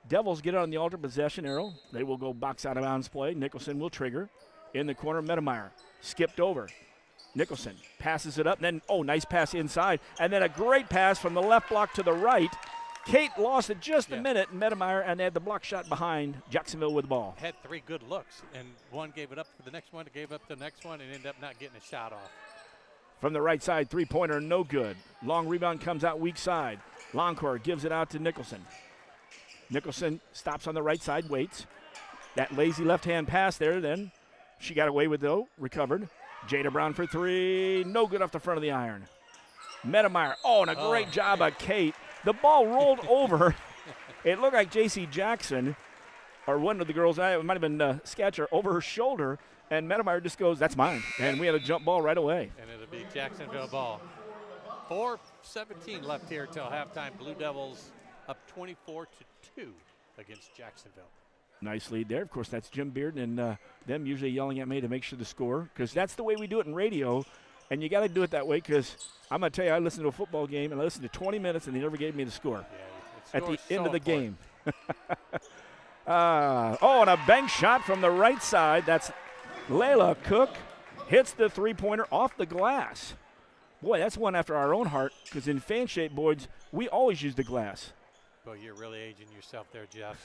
Devils get on the altar possession arrow. They will go box out of bounds play. Nicholson will trigger. In the corner, Medemeyer skipped over. Nicholson passes it up, and then, nice pass inside. And then a great pass from the left block to the right. Kate lost it just a minute, and Medemeyer, and they had the block shot behind Jacksonville with the ball. Had 3 good looks, and one gave it up for the next one, gave up the next one, and ended up not getting a shot off. From the right side, 3-pointer, no good. Long rebound comes out weak side. Longcore gives it out to Nicholson. Nicholson stops on the right side, waits. That lazy left-hand pass there, then she got away with it, though, recovered. Jada Brown for 3, no good off the front of the iron. Medemeyer, and a great job by Kate. The ball rolled over. It looked like J.C. Jackson, or one of the girls, it might have been Sketcher, over her shoulder, and Medemeyer just goes, that's mine. And we had a jump ball right away. And it'll be Jacksonville ball. 4:17 left here till halftime. Blue Devils up 24-2 against Jacksonville. Nice lead there. Of course, that's Jim Beard and them usually yelling at me to make sure the score, because that's the way we do it in radio. And you got to do it that way, because I'm going to tell you, I listened to a football game, and I listened to 20 minutes, and they never gave me the score at the end of the game. And a bank shot from the right side. That's Layla Cook. Hits the 3-pointer off the glass. Boy, that's one after our own heart, because in fan shape boards, we always use the glass. Well, you're really aging yourself there, Jeff.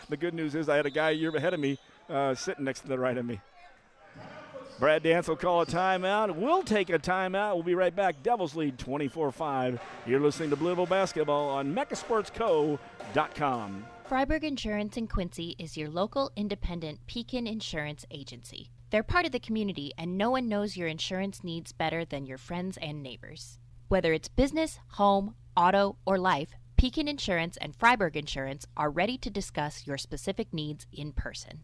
The good news is I had a guy a year ahead of me sitting next to the right of me. Brad Dance will call a timeout. We'll take a timeout. We'll be right back. Devils lead 24-5. You're listening to Louisville Basketball on MeccaSportsCo.com. Freiburg Insurance in Quincy is your local independent Pekin insurance agency. They're part of the community, and no one knows your insurance needs better than your friends and neighbors. Whether it's business, home, auto, or life, Pekin Insurance and Freiburg Insurance are ready to discuss your specific needs in person.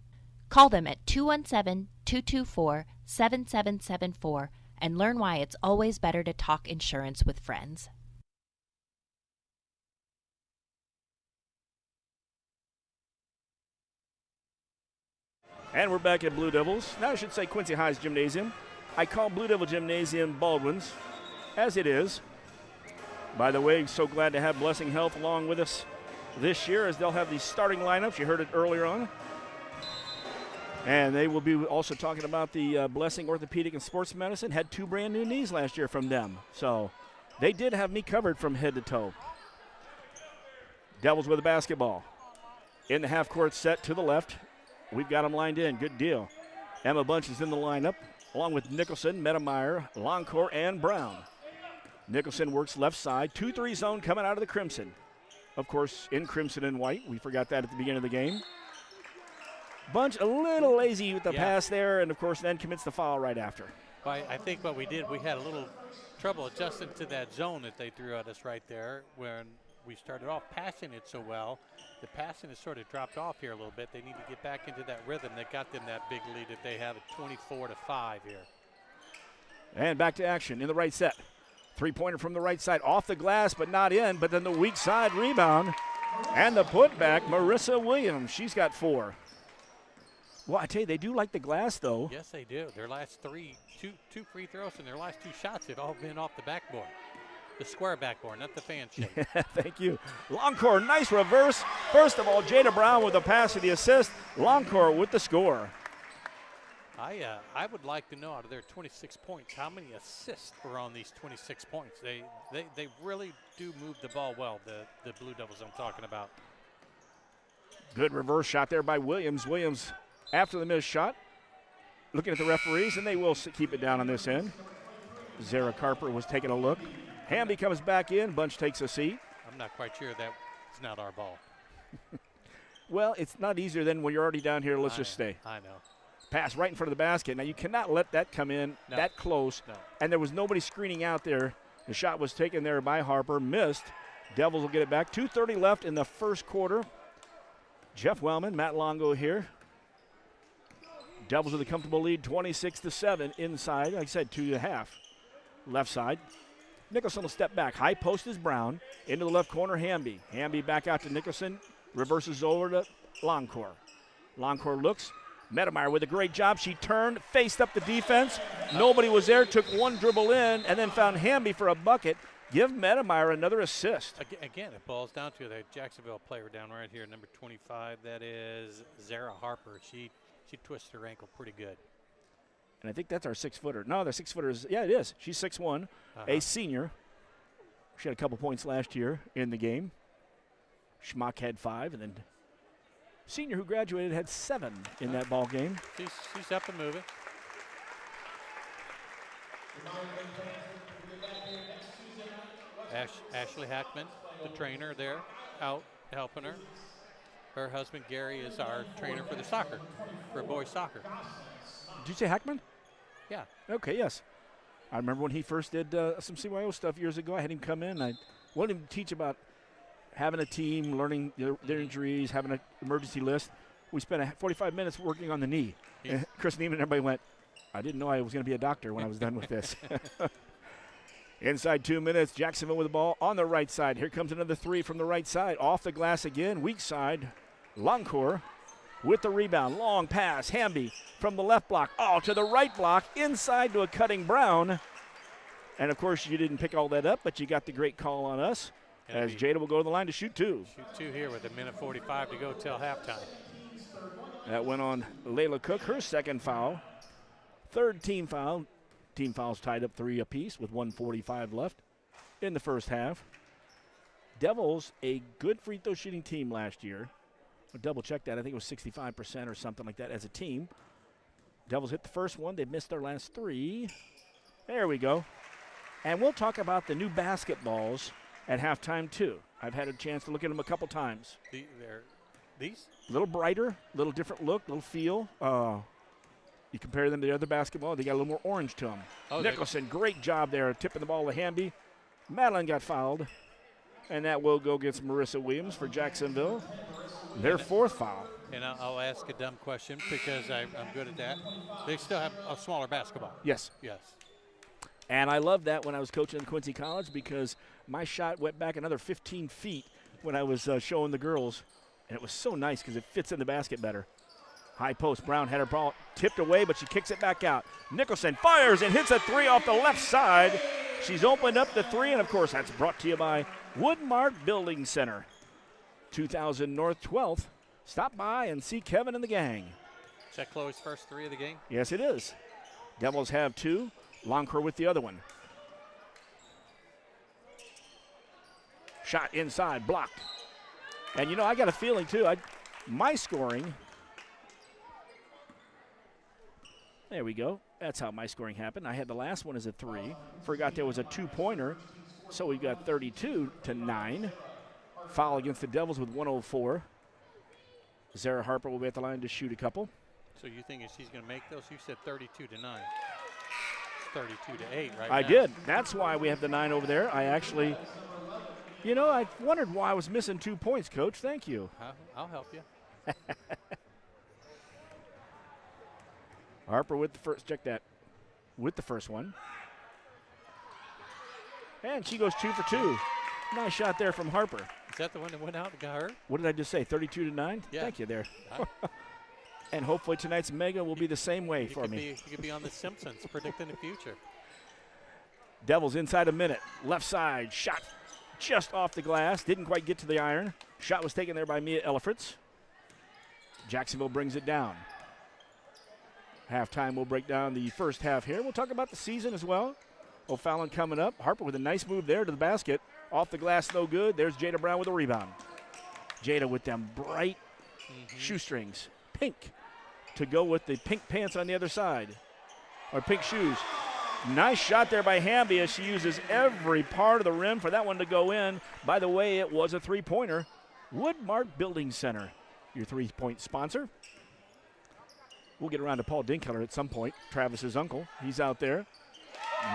Call them at 217-224-7774 and learn why it's always better to talk insurance with friends. And we're back at Blue Devils. Now I should say Quincy High's Gymnasium. I call Blue Devil Gymnasium Baldwin's, as it is. By the way, so glad to have Blessing Health along with us this year, as they'll have the starting lineups. You heard it earlier on. And they will be also talking about the Blessing Orthopedic and Sports Medicine. Had 2 brand new knees last year from them. So they did have me covered from head to toe. Devils with the basketball. In the half-court set to the left. We've got them lined in. Good deal. Emma Bunch is in the lineup, along with Nicholson, Medemeyer, Longcore, and Brown. Nicholson works left side. 2-3 zone coming out of the Crimson. Of course, in crimson and white. We forgot that at the beginning of the game. Bunch a little lazy with the pass there, and, of course, then commits the foul right after. Well, I think what we did, we had a little trouble adjusting to that zone that they threw at us right there when we started off passing it so well. The passing has sort of dropped off here a little bit. They need to get back into that rhythm that got them that big lead that they have at 24-5 here. And back to action in the right set. 3-pointer from the right side, off the glass, but not in. But then the weak side rebound and the putback, Marissa Williams. She's got 4. Well, I tell you, they do like the glass, though. Yes, they do. Their last two free throws and their last 2 shots have all been off the backboard. The square backboard, not the fan shape. Thank you. Longcore, nice reverse. First of all, Jada Brown with the pass and the assist. Longcore with the score. I would like to know, out of their 26 points, how many assists were on these 26 points. They really do move the ball well, the Blue Devils I'm talking about. Good reverse shot there by Williams. Williams, after the missed shot, looking at the referees, and they will keep it down on this end. Zara Carper was taking a look. Hamby comes back in. Bunch takes a seat. I'm not quite sure that's not our ball. Well, it's not easier than when you're already down here. Let's just stay. I know. Pass right in front of the basket. Now, you cannot let that come in that close. No. And there was nobody screening out there. The shot was taken there by Harper. Missed. Devils will get it back. 2:30 left in the first quarter. Jeff Wellman, Matt Longo here. Devils with a comfortable lead, 26-7 inside. Like I said, 2.5. Left side. Nicholson will step back. High post is Brown. Into the left corner, Hamby. Hamby back out to Nicholson. Reverses over to Longcore. Longcore looks. Medemeyer with a great job. She turned, faced up the defense. Nobody was there. Took one dribble in, and then found Hamby for a bucket. Give Medemeyer another assist. Again, it boils down to the Jacksonville player down right here, number 25. That is Zara Harper. She twists her ankle pretty good. And I think that's our 6-footer. No, the 6-footer is, yeah, it is. She's 6'1", a senior. She had a couple points last year in the game. Schmock had 5, and then senior who graduated had 7 in that ball game. She's up and moving. Ashley Hackman, the trainer there, out helping her. Her husband Gary is our trainer for the soccer, for boys soccer. Did you say Hackman? Yeah. Okay, yes. I remember when he first did some CYO stuff years ago. I had him come in. I wanted him to teach about having a team, learning their injuries, having an emergency list. We spent 45 minutes working on the knee. And Chris Neiman and everybody went, I didn't know I was going to be a doctor when I was done with this. Inside 2 minutes, Jacksonville with the ball on the right side. Here comes another 3 from the right side. Off the glass again, weak side. Longcore with the rebound. Long pass, Hamby from the left block. Oh, to the right block, inside to a cutting Brown. And, of course, you didn't pick all that up, but you got the great call on us. As Jada will go to the line to shoot 2. Shoot 2 here with 1:45 to go till halftime. That went on Layla Cook, her second foul. Third team foul. Team fouls tied up 3 apiece with 1:45 left in the first half. Devils, a good free throw shooting team last year. I'll double check that. I think it was 65% or something like that as a team. Devils hit the first one. They missed their last 3. There we go. And we'll talk about the new basketballs at halftime, too. I've had a chance to look at them a couple times. These? A little brighter, a little different look, a little feel. You compare them to the other basketball, they got a little more orange to them. Oh, Nicholson, great job there, tipping the ball to Hamby. Madeline got fouled, and that will go against Marissa Williams for Jacksonville. Their 4th foul. And I'll ask a dumb question because I'm good at that. They still have a smaller basketball. Yes. Yes. And I loved that when I was coaching at Quincy College because my shot went back another 15 feet when I was showing the girls. And it was so nice because it fits in the basket better. High post, Brown had her ball tipped away, but she kicks it back out. Nicholson fires and hits a 3 off the left side. She's opened up the 3, and, of course, that's brought to you by Woodmark Building Center. 2000 North 12th. Stop by and see Kevin and the gang. Is that Chloe's first 3 of the game? Yes, it is. Devils have 2. Longcore with the other one. Shot inside, blocked. And, you know, I got a feeling, too. My scoring. There we go. That's how my scoring happened. I had the last one as a 3. Forgot there was a 2-pointer. So we got 32-9. Foul against the Devils with 1:04. Zara Harper will be at the line to shoot a couple. So you thinking she's going to make those? You said 32-9. It's 32-8 right I now. did. That's why we have the 9 over there. I actually, you know, I wondered why I was missing 2 points, Coach. Thank you. I'll help you. Harper with the first, check that, with the first one. And she goes 2 for 2. Nice shot there from Harper. Is that the one that went out and got hurt? What did I just say, 32-9? Yeah. Thank you there. And hopefully tonight's mega will be the same way for me. You could be on The Simpsons predicting the future. Devils inside a minute. Left side, shot just off the glass. Didn't quite get to the iron. Shot was taken there by Mia Ellifritz. Jacksonville brings it down. Halftime will break down the first half here. We'll talk about the season as well. O'Fallon coming up. Harper with a nice move there to the basket. Off the glass, no good. There's Jada Brown with a rebound. Jada with them bright shoestrings. Pink to go with the pink pants on the other side, or pink shoes. Nice shot there by Hamby as she uses every part of the rim for that one to go in. By the way, it was a three-pointer. Woodmark Building Center, your three-point sponsor. We'll get around to Paul Dinkeller at some point, Travis's uncle. He's out there.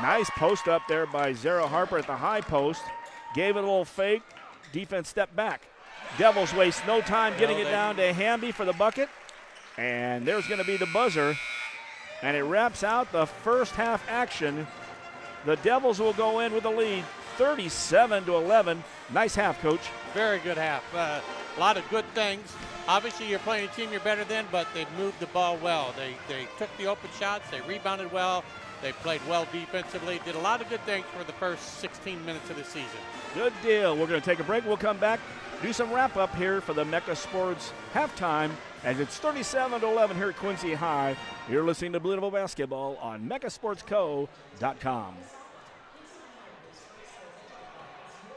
Nice post up there by Zara Harper at the high post. Gave it a little fake. Defense stepped back. Devils waste no time getting it down to Hamby for the bucket. And there's going to be the buzzer. And it wraps out the first half action. The Devils will go in with the lead, 37-11. Nice half, Coach. Very good half. A lot of good things. Obviously, you're playing a team you're better than, but they moved the ball well. They took the open shots. They rebounded well. They played well defensively. Did a lot of good things for the first 16 minutes of the season. Good deal. We're going to take a break. We'll come back, do some wrap-up here for the Mecca Sports halftime as it's 37-11 here at Quincy High. You're listening to Blue Devil Basketball on MeccaSportsCo.com.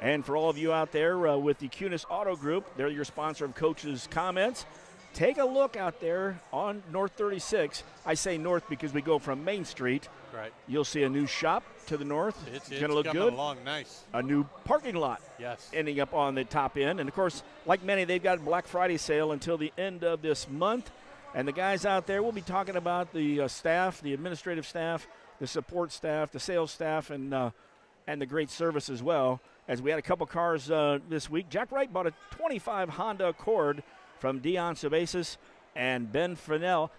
And for all of you out there with the Kunis Auto Group, they're your sponsor of Coach's Comments. Take a look out there on North 36. I say north because we go from Main Street. Right. You'll see a new shop to the north. It's going to look coming good. Along nice. A new parking lot. Yes. Ending up on the top end. And, of course, like many, they've got a Black Friday sale until the end of this month. And the guys out there, we'll be talking about the staff, the administrative staff, the support staff, the sales staff, and the great service as well. As we had a couple cars this week. Jack Wright bought a 25 Honda Accord from Dion Sabasis and Ben Fennell.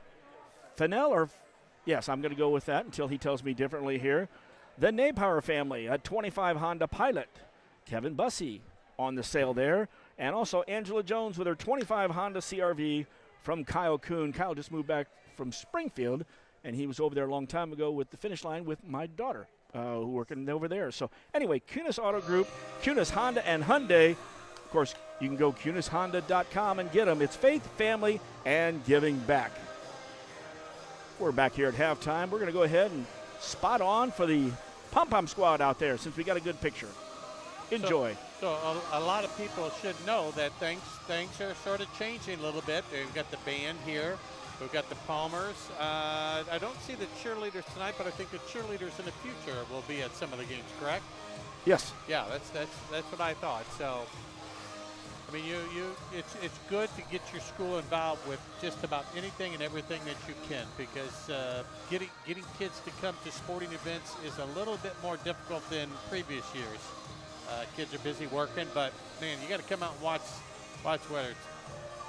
Yes, I'm going to go with that until he tells me differently here. The Napower family, a 25 Honda Pilot. Kevin Bussey on the sale there. And also Angela Jones with her 25 Honda CRV from Kyle Kuhn. Kyle just moved back from Springfield, and he was over there a long time ago with the finish line with my daughter. Working over there. So anyway, Kunis Auto Group, Kunis Honda and Hyundai. Of course, you can go KunisHonda.com and get them. It's faith, family, and giving back. We're back here at halftime. We're going to go ahead and spot on for the pom-pom squad out there since we got a good picture. Enjoy. So a lot of people should know that things are sort of changing a little bit. We've got the band here. We've got the Palmers. I don't see the cheerleaders tonight, but I think the cheerleaders in the future will be at some of the games, correct? Yes. Yeah, that's what I thought. So, I mean, it's good to get your school involved with just about anything and everything that you can, because getting kids to come to sporting events is a little bit more difficult than previous years. Kids are busy working, but man, you got to come out and watch whether it's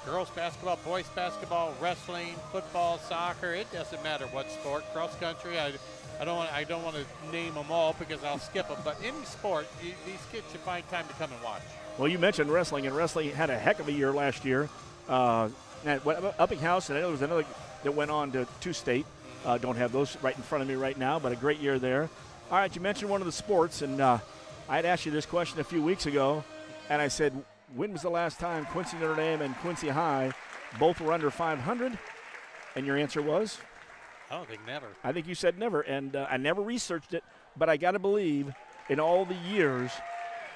girls basketball, boys basketball, wrestling, football, soccer. It doesn't matter what sport. Cross country. I don't want to name them all because I'll skip them. But any sport, these kids should find time to come and watch. Well, you mentioned wrestling, and wrestling had a heck of a year last year. At Uppinghouse, and there was another that went on to state. Don't have those right in front of me right now, but a great year there. All right, you mentioned one of the sports, and I had asked you this question a few weeks ago, and I said, when was the last time Quincy Notre Dame and Quincy High both were under 500? And your answer was? I don't think never. I think you said never, and I never researched it, but I got to believe in all the years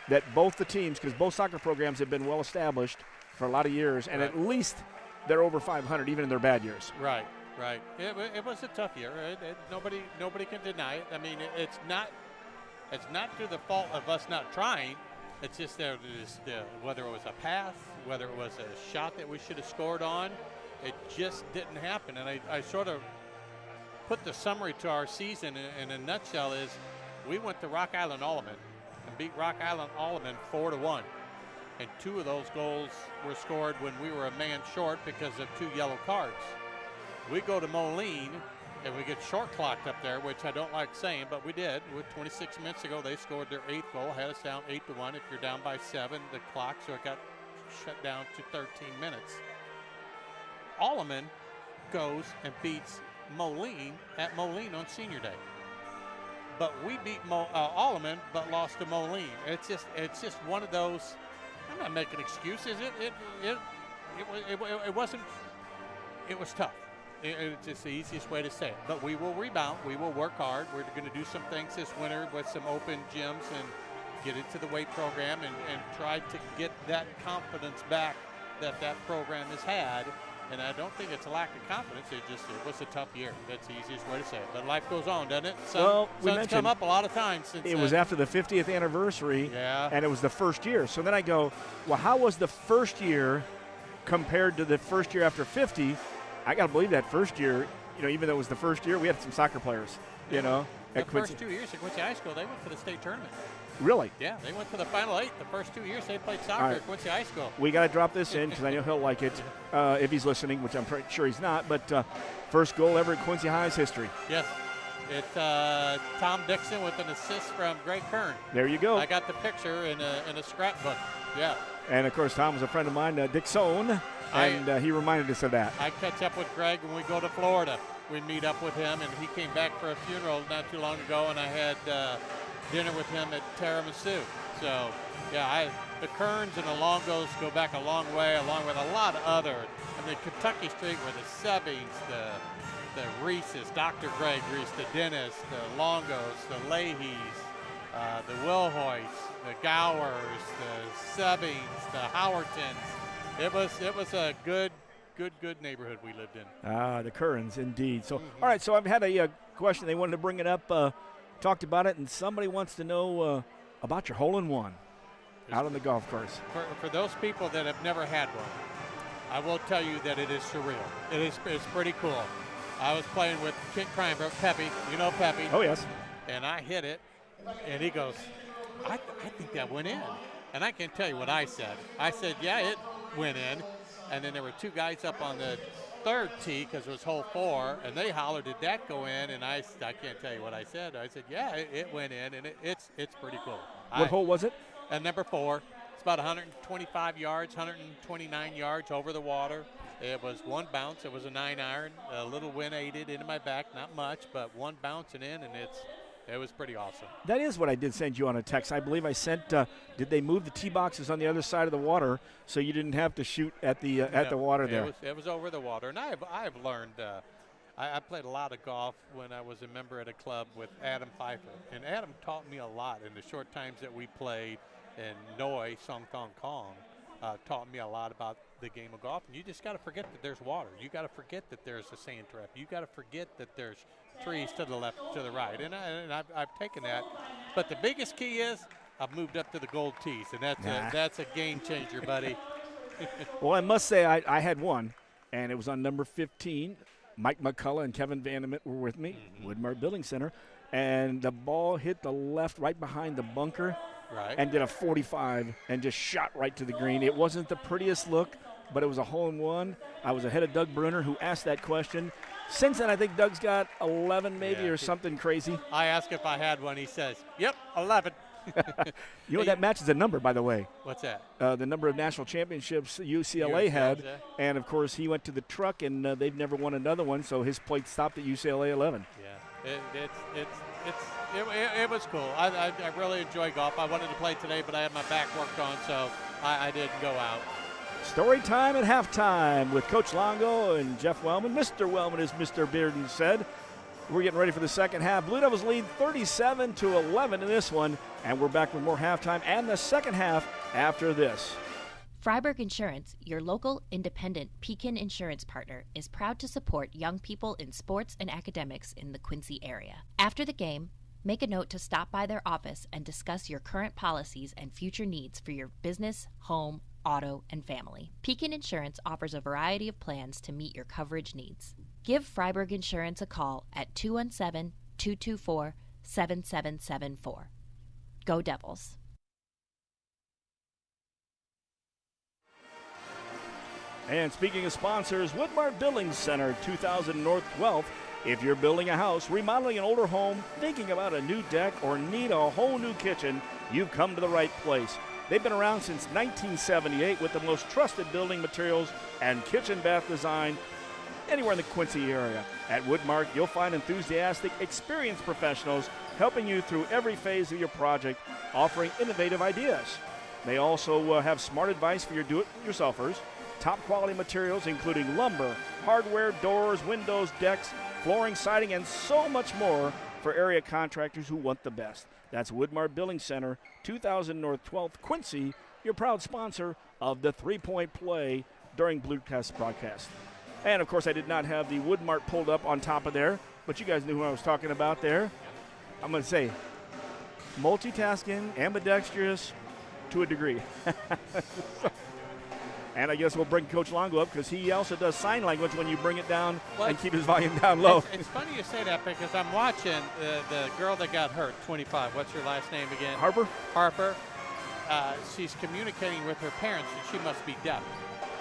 that both the teams, because both soccer programs have been well established for a lot of years, and at least they're over 500 even in their bad years. Right. It was a tough year. Nobody can deny it. I mean, it's not through the fault of us not trying. It's just whether it was a pass, whether it was a shot that we should have scored on, it just didn't happen. And I sort of put the summary to our season in a nutshell is we went to Rock Island Alleman and beat Rock Island Alleman 4-1. And 2 of those goals were scored when we were a man short because of 2 yellow cards. We go to Moline and we get short clocked up there, which I don't like saying, but we did. With 26 minutes ago, they scored their 8th goal, had us down 8-1. If you're down by 7, the clock, so it got shut down to 13 minutes. Alleman goes and beats Moline at Moline on Senior Day. But we beat Alleman, but lost to Moline. It's just one of those. I'm not making excuses. It wasn't. It was tough. It's just the easiest way to say it. But we will rebound. We will work hard. We're going to do some things this winter with some open gyms and get into the weight program and try to get that confidence back that program has had And I don't think it's a lack of confidence. It was a tough year. That's the easiest way to say it. But life goes on, doesn't it? Sun's come up a lot of times since it was after the 50th anniversary, and it was the first year. So then I go, well, how was the first year compared to the first year after 50? I got to believe that first year, even though it was the first year, we had some soccer players, The first 2 years at Quincy High School, they went for the state tournament. Really? Yeah, they went to the Final Eight the first 2 years they played soccer at Quincy High School. We got to drop this in because I know he'll like it if he's listening, which I'm pretty sure he's not. But first goal ever at Quincy High's history. Yes. It's Tom Dixon with an assist from Greg Kern. There you go. I got the picture in a scrapbook. Yeah. And, of course, Tom was a friend of mine, Dixon, and he reminded us of that. I catch up with Greg when we go to Florida. We meet up with him, and he came back for a funeral not too long ago, and I had dinner with him at Tiramisu. So, yeah, the Kerns and the Longos go back a long way, along with a lot of other. I mean, Kentucky Street where the Sebbings, the Reeses, Dr. Greg Reese, the Dennis, the Longos, the Leahys, the Wilhoits, the Gowers, the Sebbings, the Howertons. It was a good neighborhood we lived in. The Kerns, indeed. So, all right, so I've had a question. They wanted to bring it up, talked about it, and somebody wants to know about your hole-in-one out on the golf course. For those people that have never had one, I will tell you that it is surreal. It's pretty cool. I was playing with Kent Cranbrook, Peppy. You know Peppy. Oh, yes. And I hit it, and he goes, I think that went in. And I can't tell you what I said. I said, yeah, it went in. And then there were two guys up on the third tee because it was hole 4, and they hollered, did that go in? And I can't tell you what I said. I said, yeah, it went in, and it's pretty cool. What hole was it? Number 4. It's about 125 yards, 129 yards over the water. It was one bounce. It was a 9-iron. A little wind aided into my back, not much, but one bouncing in, and it was pretty awesome. That is what I did send you on a text. I believe I sent, did they move the tee boxes on the other side of the water so you didn't have to shoot at the water there? It was over the water. And I have learned, I played a lot of golf when I was a member at a club with Adam Pfeiffer. And Adam taught me a lot in the short times that we played. And Noi Song Thong Kong taught me a lot about the game of golf. And you just got to forget that there's water. You got to forget that there's a sand trap. You got to forget that there's trees to the left, to the right, and I've taken that. But the biggest key is I've moved up to the gold tees, and that's a game changer, buddy. Well, I must say I had one, and it was on number 15. Mike McCullough and Kevin Vandermint were with me, Woodmart Building Center, and the ball hit the left right behind the bunker, and did a 45 and just shot right to the green. It wasn't the prettiest look, but it was a hole-in-one. I was ahead of Doug Brunner, who asked that question. Since then, I think Doug's got 11 maybe or something crazy. I asked if I had one. He says, yep, 11. You know, that matches a number, by the way. What's that? The number of national championships UCLA had. And, of course, he went to the truck, and they've never won another one, so his plate stopped at UCLA 11. Yeah, it was cool. I really enjoy golf. I wanted to play today, but I had my back worked on, so I didn't go out. Story time at halftime with Coach Longo and Jeff Wellman. Mr. Wellman, as Mr. Bearden said. We're getting ready for the second half. Blue Devils lead 37-11 in this one, and we're back with more halftime and the second half after this. Freiburg Insurance, your local independent Pekin insurance partner, is proud to support young people in sports and academics in the Quincy area. After the game, make a note to stop by their office and discuss your current policies and future needs for your business, home, auto, and family. Pekin Insurance offers a variety of plans to meet your coverage needs. Give Freiburg Insurance a call at 217-224-7774. Go Devils. And speaking of sponsors, Woodmart Building Center, 2000 North 12th. If you're building a house, remodeling an older home, thinking about a new deck, or need a whole new kitchen, you've come to the right place. They've been around since 1978 with the most trusted building materials and kitchen bath design anywhere in the Quincy area. At Woodmark, you'll find enthusiastic, experienced professionals helping you through every phase of your project, offering innovative ideas. They also have smart advice for your do-it-yourselfers, top quality materials including lumber, hardware, doors, windows, decks, flooring, siding, and so much more for area contractors who want the best. That's Woodmart Building Center, 2000 North 12th, Quincy, your proud sponsor of the 3-Point Play during Bluecast broadcast. And, of course, I did not have the Woodmark pulled up on top of there, but you guys knew who I was talking about there. I'm going to say multitasking, ambidextrous to a degree. And I guess we'll bring Coach Longo up because he also does sign language when you bring it down and keep his volume down low. It's funny you say that because I'm watching the girl that got hurt, 25. What's her last name again? Harper? Harper. She's communicating with her parents, and she must be deaf.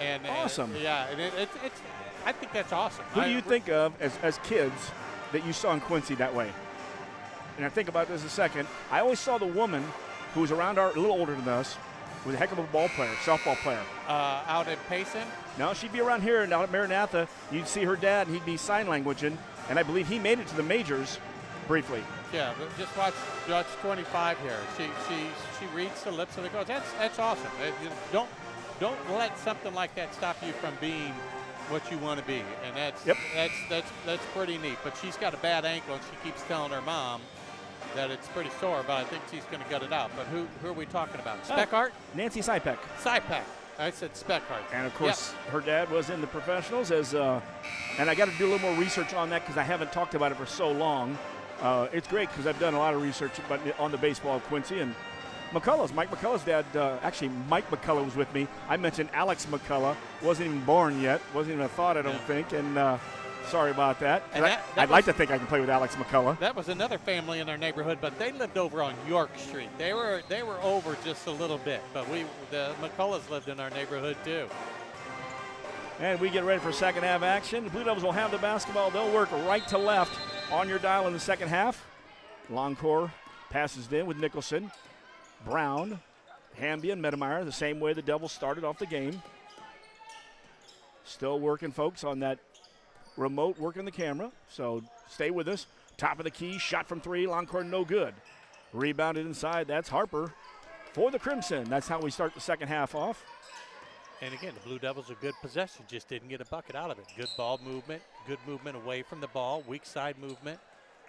And awesome. Yeah, and it's I think that's awesome. Who do you think of as kids that you saw in Quincy that way? And I think about this a second. I always saw the woman who was around a little older than us, was a heck of a ball player, softball player. Out at Payson? No, she'd be around here and out at Maranatha. You'd see her dad, and he'd be sign languaging, and I believe he made it to the majors briefly. Yeah, but just watch 25 here. She reads the lips of the coach. That's awesome. Don't let something like that stop you from being what you want to be, and that's pretty neat. But she's got a bad ankle, and she keeps telling her mom that it's pretty sore, but I think she's going to gut it out. But who are we talking about? Speckart? Nancy Sypek. Sypek. I said Speckart. And, of course, her dad was in the professionals and I got to do a little more research on that because I haven't talked about it for so long. It's great because I've done a lot of research on the baseball of Quincy. And Mike McCullough's dad, actually Mike McCullough was with me. I mentioned Alex McCullough. Wasn't even born yet. Wasn't even a thought, I don't think. And sorry about that. I'd like to think I can play with Alex McCullough. That was another family in our neighborhood, but they lived over on York Street. They were over just a little bit, but the McCulloughs lived in our neighborhood too. And we get ready for second half action. The Blue Devils will have the basketball. They'll work right to left on your dial in the second half. Longcore passes in with Nicholson. Brown, Hamby, and Medemeyer, the same way the Devils started off the game. Still working, folks, on that remote, working the camera, so stay with us. Top of the key, shot from three, Longcore no good. Rebounded inside, that's Harper for the Crimson. That's how we start the second half off. And again, the Blue Devils are good possession, just didn't get a bucket out of it. Good ball movement, good movement away from the ball, weak side movement.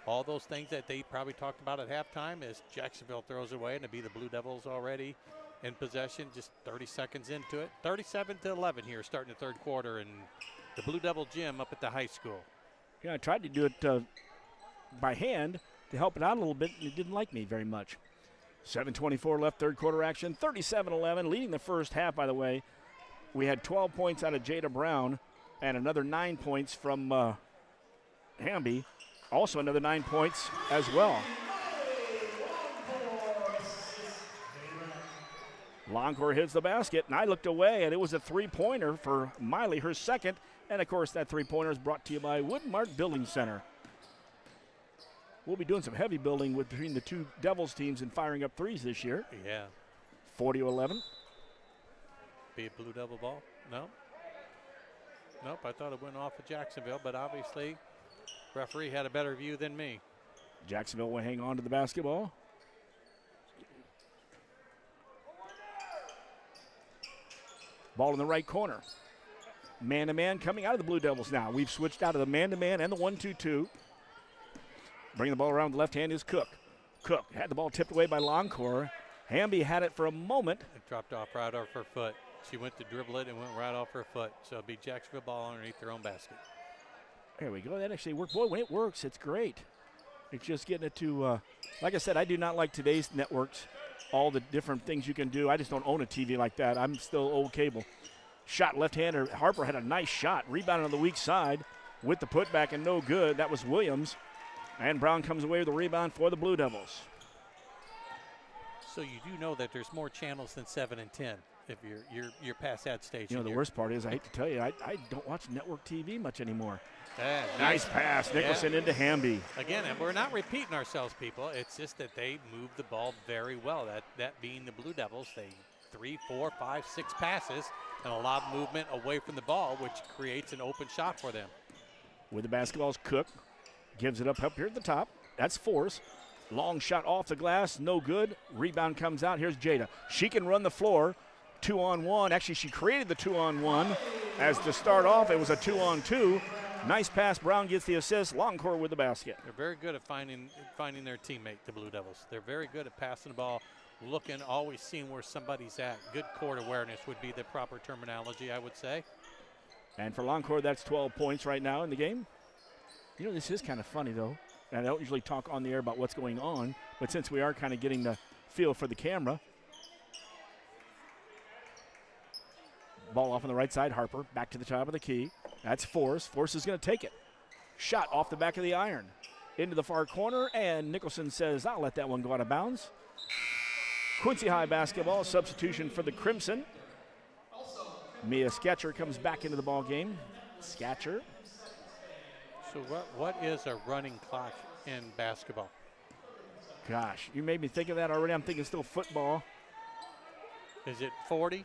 All those things that they probably talked about at halftime as Jacksonville throws away, and to be the Blue Devils already in possession, just 30 seconds into it. 37-11 here, starting the third quarter, and the Blue Devil gym up at the high school. Yeah, I tried to do it by hand to help it out a little bit, and it didn't like me very much. 7:24 left, third quarter action, 37-11, leading the first half, by the way. We had 12 points out of Jada Brown and another 9 points from Hamby. Also another 9 points as well. Longcore hits the basket, and I looked away, and it was a three-pointer for Miley, her second. And, of course, that three-pointer is brought to you by Woodmark Building Center. We'll be doing some heavy building between the two Devils teams and firing up threes this year. Yeah. 40-11. Be a Blue Devil ball? No? Nope, I thought it went off of Jacksonville, but obviously referee had a better view than me. Jacksonville will hang on to the basketball. Ball in the right corner. Man-to-man coming out of the Blue Devils now. We've switched out of the man-to-man and the 1-2-2. Bringing the ball around the left hand is Cook. Cook had the ball tipped away by Longcore. Hamby had it for a moment. It dropped off right off her foot. She went to dribble it and went right off her foot. So it'll be Jacksonville ball underneath their own basket. There we go. That actually worked. Boy, when it works, it's great. It's just getting it to, like I said, I do not like today's networks, all the different things you can do. I just don't own a TV like that. I'm still old cable. Shot left-hander. Harper had a nice shot. Rebound on the weak side with the putback and no good. That was Williams. And Brown comes away with the rebound for the Blue Devils. So you do know that there's more channels than 7 and 10 if you're past that stage. You know, the worst part is, I hate to tell you, I don't watch network TV much anymore. Nice pass. Nicholson into Hamby. Again, and we're not repeating ourselves, people. It's just that they move the ball very well. That being the Blue Devils, they 3, 4, 5, 6 passes and a lot of movement away from the ball, which creates an open shot for them. With the basketball's Cook. Gives it up here at the top. That's Force. Long shot off the glass, no good. Rebound comes out. Here's Jada. She can run the floor. 2-on-1. Actually, she created the 2-on-1. As to start off, it was a 2-on-2. Nice pass. Brown gets the assist. Longcore with the basket. They're very good at finding their teammate, the Blue Devils. They're very good at passing the ball, looking, always seeing where somebody's at. Good court awareness would be the proper terminology, I would say. And for Longcore, that's 12 points right now in the game. You know, this is kind of funny, though. And I don't usually talk on the air about what's going on, but since we are kind of getting the feel for the camera. Ball off on the right side, Harper back to the top of the key. That's Force. Force is going to take it. Shot off the back of the iron. Into the far corner, and Nicholson says, I'll let that one go out of bounds. Quincy High basketball, substitution for the Crimson. Mia Sketcher comes back into the ball game. Sketcher. So what is a running clock in basketball? Gosh, you made me think of that already. I'm thinking still football. Is it 40?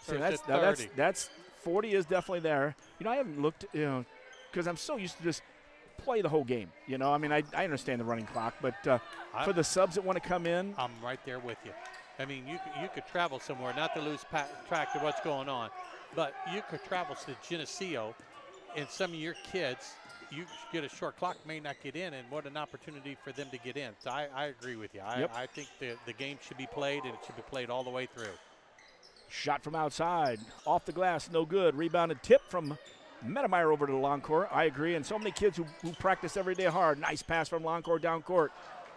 So or is it 30? that's 40 is definitely there. You know, I haven't looked, because I'm so used to just play the whole game. You know, I mean, I understand the running clock, but for the subs that want to come in. I'm right there with you. I mean, you could travel somewhere, not to lose track of what's going on, but you could travel to Geneseo, and some of your kids, you get a short clock, may not get in, and what an opportunity for them to get in. So I agree with you. I think the game should be played, and it should be played all the way through. Shot from outside, off the glass, no good. Rebounded tip from Medemeyer over to the Longcore. I agree, and so many kids who practice every day hard. Nice pass from Longcore down court.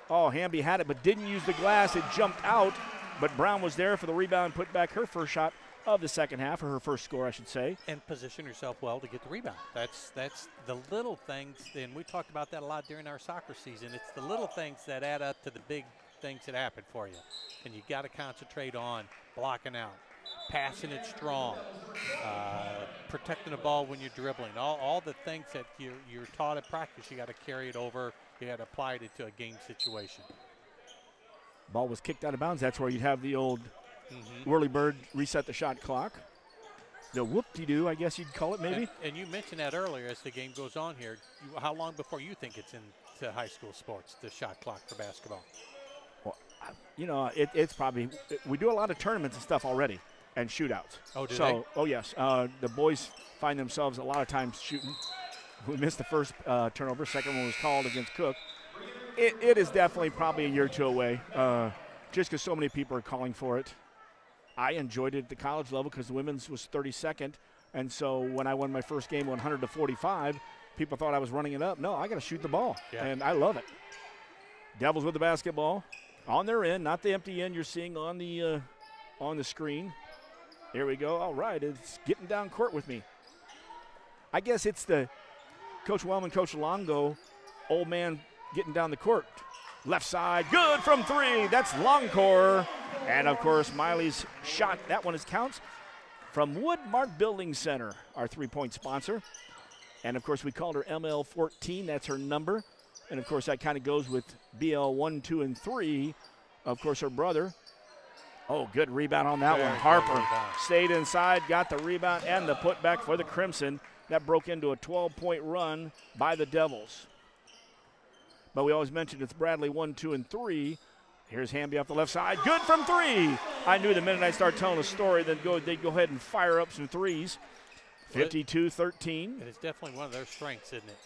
Oh, Hamby had it, but didn't use the glass. It jumped out, but Brown was there for the rebound, put back her first shot of the second half, or her first score, I should say. And position herself well to get the rebound. That's the little things, and we talked about that a lot during our soccer season. It's the little things that add up to the big things that happen for you. And you got to concentrate on blocking out, passing it strong, protecting the ball when you're dribbling. All the things that you're taught at practice, you got to carry it over. You got to apply it into a game situation. Ball was kicked out of bounds. That's where you'd have the old whirly bird reset the shot clock. The whoop-de-doo, I guess you'd call it, maybe. And you mentioned that earlier as the game goes on here. How long before you think it's into high school sports, the shot clock for basketball? Well, you know, it's probably – we do a lot of tournaments and stuff already and shootouts. Oh, do they? Oh, yes. The boys find themselves a lot of times shooting. We missed the first turnover. Second one was called against Cook. It is definitely probably a year or two away just because so many people are calling for it. I enjoyed it at the college level because the women's was 32nd. And so when I won my first game 100-45, people thought I was running it up. No, I got to shoot the ball, and I love it. Devils with the basketball on their end, not the empty end you're seeing on the screen. Here we go. All right, it's getting down court with me. I guess it's the Coach Wellman, Coach Longo, old man getting down the court. Left side, good from three. That's Longcore. And, of course, Miley's shot. That one counts from Woodmark Building Center, our three-point sponsor. And, of course, we called her ML14. That's her number. And, of course, that kind of goes with BL 1, 2, and 3. Of course, her brother. Oh, good rebound on that one. Harper stayed inside, got the rebound and the putback for the Crimson. That broke into a 12-point run by the Devils. But we always mentioned it's Bradley 1, 2, and 3. Here's Hamby off the left side. Good from three. I knew the minute I start telling a story, they'd go ahead and fire up some threes. 52-13. And it's definitely one of their strengths, isn't it?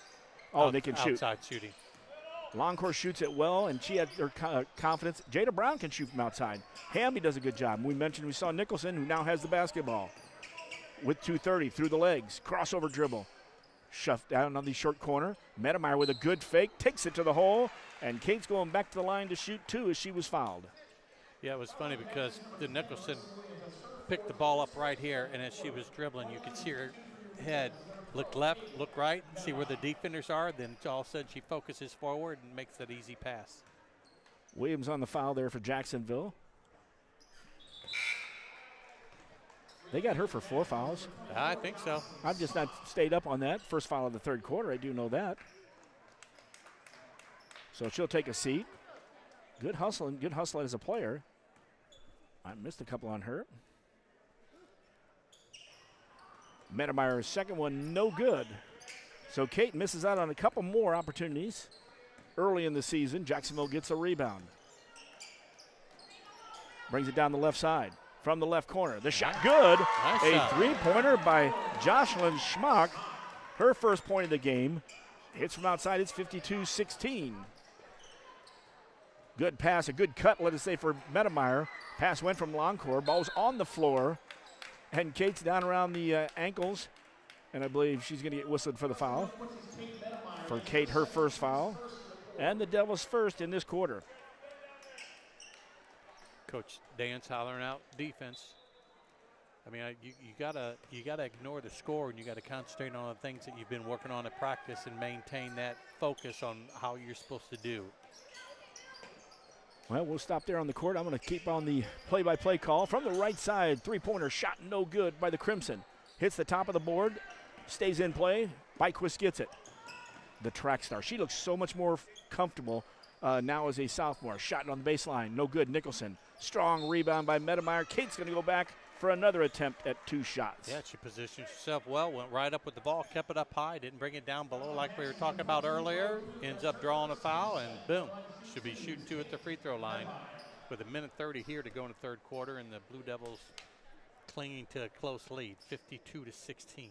Oh, they can shoot. Outside shooting. Longcore shoots it well, and she had her confidence. Jada Brown can shoot from outside. Hamby does a good job. We mentioned we saw Nicholson, who now has the basketball. With 2:30 through the legs. Crossover dribble. Shoved down on the short corner. Medemeyer with a good fake. Takes it to the hole. And Kate's going back to the line to shoot two as she was fouled. Yeah, it was funny because the Nicholson picked the ball up right here, and as she was dribbling, you could see her head look left, look right, see where the defenders are. Then all of a sudden she focuses forward and makes that easy pass. Williams on the foul there for Jacksonville. They got her for 4 fouls. I think so. I've just not stayed up on that. First foul of the third quarter, I do know that. So she'll take a seat. Good hustling, good hustle as a player. I missed a couple on her. Medemeyer's second one, no good. So Kate misses out on a couple more opportunities early in the season. Jacksonville gets a rebound. Brings it down the left side. From the left corner. The shot good. Nice a shot. Three-pointer by Jocelyn Schmock. Her first point of the game. Hits from outside. It's 52-16. Good pass, a good cut, let us say, for Medemeyer. Pass went from Longcore. Ball's on the floor. And Kate's down around the ankles And I believe she's going to get whistled for the foul. For Kate, her first foul. And the Devils first in this quarter. Coach Dan's hollering out defense. I mean, you gotta ignore the score, and you got to concentrate on the things that you've been working on at practice and maintain that focus on how you're supposed to do. Well, we'll stop there on the court. I'm going to keep on the play-by-play call. From the right side, three-pointer shot no good by the Crimson. Hits the top of the board, stays in play. Byquist gets it. The track star. She looks so much more comfortable now as a sophomore. Shot on the baseline, no good. Nicholson. Strong rebound by Medemeyer. Kate's going to go back for another attempt at 2 shots. Yeah, she positioned herself well, went right up with the ball, kept it up high, didn't bring it down below like we were talking about earlier. Ends up drawing a foul, and boom, should be shooting 2 at the free throw line. With a minute 30 here to go in the third quarter, and the Blue Devils clinging to a close lead, 52-16.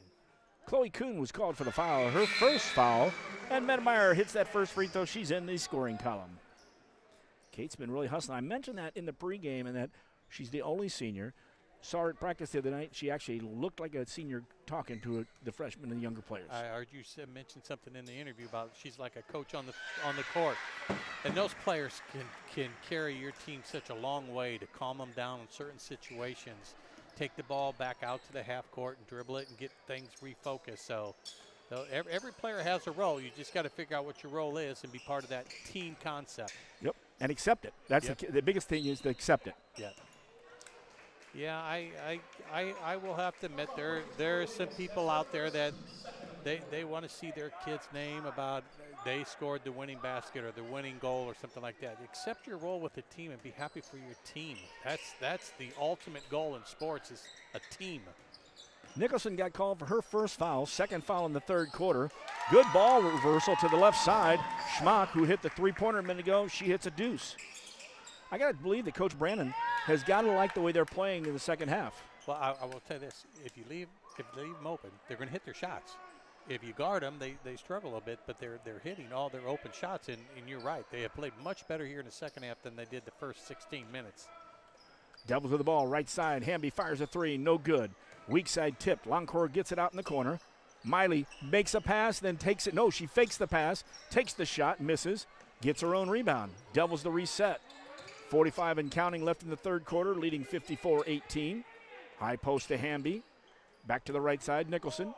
Chloe Kuhn was called for the foul, her first foul, and Medemeyer hits that first free throw. She's in the scoring column. Kate's been really hustling. I mentioned that in the pregame, and that she's the only senior. Saw her at practice the other night. She actually looked like a senior talking to the freshmen and the younger players. I heard you mention something in the interview about she's like a coach on the court. And those players can carry your team such a long way to calm them down in certain situations. Take the ball back out to the half court and dribble it and get things refocused. So every player has a role. You just got to figure out what your role is and be part of that team concept. Yep, and accept it. That's the biggest thing is to accept it. Yeah. Yeah, I will have to admit there are some people out there that they want to see their kid's name about they scored the winning basket or the winning goal or something like that. Accept your role with the team and be happy for your team. That's the ultimate goal in sports is a team. Nicholson got called for her first foul, second foul in the third quarter. Good ball reversal to the left side. Schmock, who hit the three-pointer a minute ago, she hits a deuce. I got to believe that Coach Brandon has got to like the way they're playing in the second half. Well, I will tell you this. If you leave them open, they're going to hit their shots. If you guard them, they struggle a bit, but they're hitting all their open shots, and you're right. They have played much better here in the second half than they did the first 16 minutes. Devils with the ball, right side. Hamby fires a three, no good. Weak side tipped. Loncourt gets it out in the corner. Miley makes a pass, then takes it. No, she fakes the pass, takes the shot, misses, gets her own rebound. Devils the reset. 45 and counting left in the third quarter, leading 54-18. High post to Hamby. Back to the right side, Nicholson.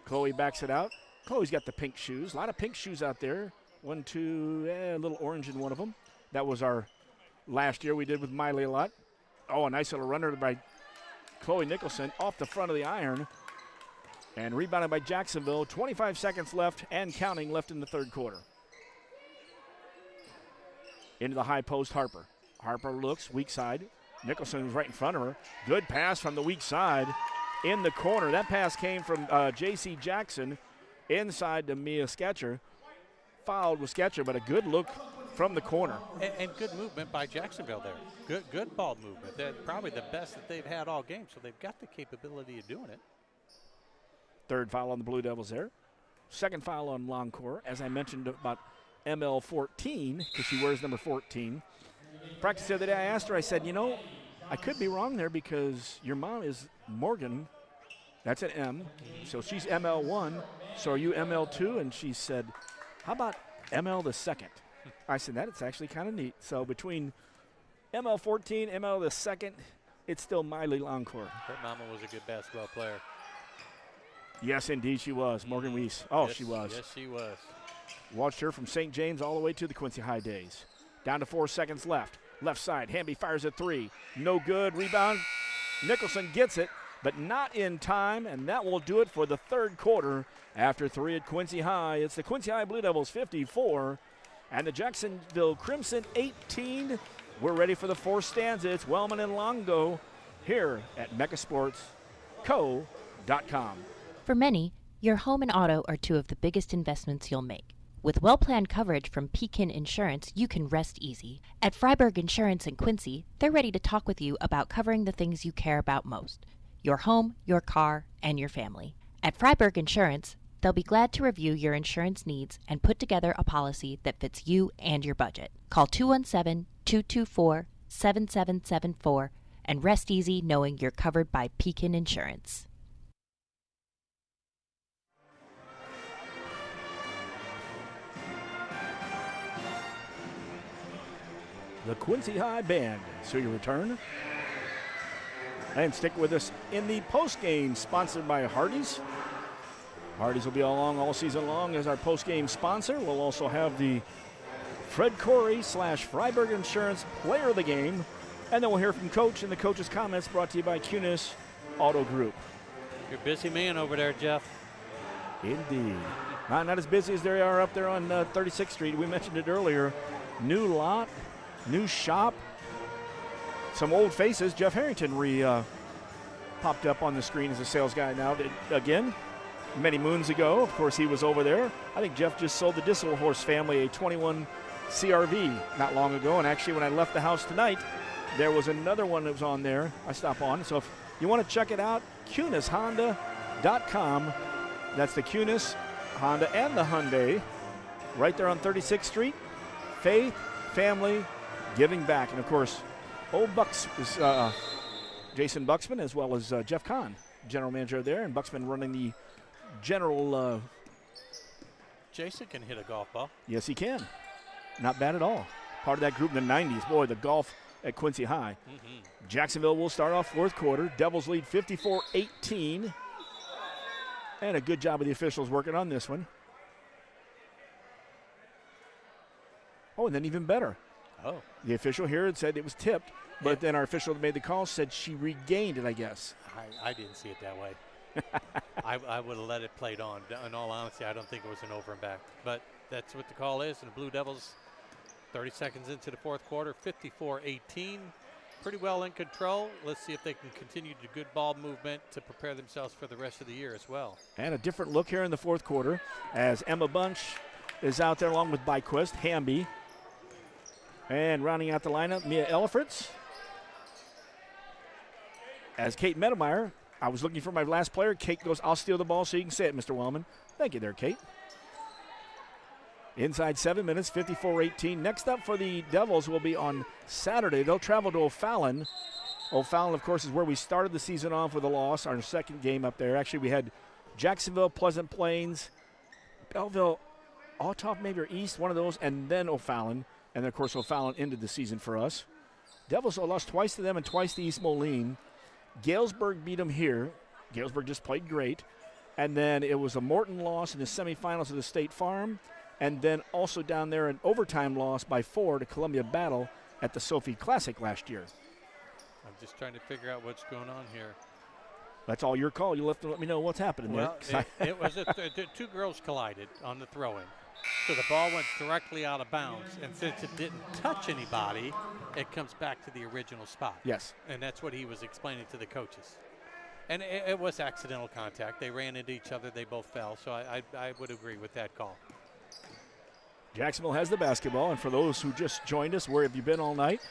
Chloe backs it out. Chloe's got the pink shoes. A lot of pink shoes out there. 1, 2, a little orange in one of them. That was our last year we did with Miley a lot. Oh, a nice little runner by Chloe Nicholson off the front of the iron. And rebounded by Jacksonville. 25 seconds left and counting left in the third quarter. Into the high post, Harper. Harper looks, weak side. Nicholson is right in front of her. Good pass from the weak side in the corner. That pass came from J.C. Jackson inside to Mia Sketcher. Fouled with Sketcher, but a good look from the corner. And good movement by Jacksonville there. Good ball movement. They're probably the best that they've had all game, so they've got the capability of doing it. Third foul on the Blue Devils there. Second foul on Loncourt. As I mentioned about ML 14, because she wears number 14. Practice the other day, I asked her, I said, I could be wrong there because your mom is Morgan. That's an M. So she's ML1. So are you ML2? And she said, how about ML the second? I said, that's actually kind of neat. So between ML14, ML the second, it's still Miley Loncourt. Her mama was a good basketball player. Yes, indeed she was. Morgan Weiss. Oh, yes, she was. Yes, she was. Watched her from St. James all the way to the Quincy High days. Down to 4 seconds left. Left side, Hamby fires a three. No good. Rebound. Nicholson gets it, but not in time, and that will do it for the third quarter. After three at Quincy High, it's the Quincy High Blue Devils 54 and the Jacksonville Crimson 18. We're ready for the fourth stanza. It's Wellman and Longo here at MechaSportsCo.com. For many, your home and auto are two of the biggest investments you'll make. With well-planned coverage from Pekin Insurance, you can rest easy. At Freiburg Insurance in Quincy, they're ready to talk with you about covering the things you care about most: your home, your car, and your family. At Freiburg Insurance, they'll be glad to review your insurance needs and put together a policy that fits you and your budget. Call 217-224-7774 and rest easy knowing you're covered by Pekin Insurance. the Quincy High Band. So you return. And stick with us in the postgame, sponsored by Hardee's. Hardee's will be along all season long as our postgame sponsor. We'll also have the Fred Corey / Freiburg Insurance Player of the Game. And then we'll hear from Coach and the Coach's comments brought to you by QHS Auto Group. You're a busy man over there, Jeff. Indeed. Not as busy as they are up there on 36th Street. We mentioned it earlier. New lot, new shop, some old faces. Jeff Harrington popped up on the screen as a sales guy now. Again, many moons ago, of course, he was over there. I think Jeff just sold the Disselhorst family a 21 CRV not long ago. And actually, when I left the house tonight, there was another one that was on there. I stopped on. So if you want to check it out, QHSHonda.com. That's the QHS Honda and the Hyundai right there on 36th Street. Faith, family, giving back. And, of course, old Bucks is Jason Buxman as well as Jeff Kahn, general manager there, and Buxman running the general. Jason can hit a golf ball. Yes, he can. Not bad at all. Part of that group in the 90s. Boy, the golf at Quincy High. Jacksonville will start off fourth quarter. Devils lead 54-18. And a good job of the officials working on this one. Oh, and then even better. Oh. The official here had said it was tipped, but then our official that made the call said she regained it, I guess. I didn't see it that way. I would have let it played on. In all honesty, I don't think it was an over and back. But that's what the call is. And the Blue Devils, 30 seconds into the fourth quarter, 54-18. Pretty well in control. Let's see if they can continue the good ball movement to prepare themselves for the rest of the year as well. And a different look here in the fourth quarter as Emma Bunch is out there along with Byquist, Hamby. And rounding out the lineup, Mia Elfritz. As Kate Medemeyer, I was looking for my last player. Kate goes, I'll steal the ball so you can say it, Mr. Wellman. Thank you there, Kate. Inside 7 minutes, 54-18. Next up for the Devils will be on Saturday. They'll travel to O'Fallon. O'Fallon, of course, is where we started the season off with a loss, our second game up there. Actually, we had Jacksonville, Pleasant Plains, Belleville, Autoff maybe or East, one of those, and then O'Fallon. And, of course, O'Fallon ended the season for us. Devils lost twice to them and twice to East Moline. Galesburg beat them here. Galesburg just played great. And then it was a Morton loss in the semifinals of the State Farm. And then also down there an overtime loss by 4 to Columbia Battle at the Sophie Classic last year. I'm just trying to figure out what's going on here. That's all your call. You'll have to let me know what's happening well, there. It was two girls collided on the throw-in. So the ball went directly out of bounds. And since it didn't touch anybody, it comes back to the original spot. Yes. And that's what he was explaining to the coaches. And it was accidental contact. They ran into each other. They both fell. So I would agree with that call. Jacksonville has the basketball, and for those who just joined us, where have you been all night?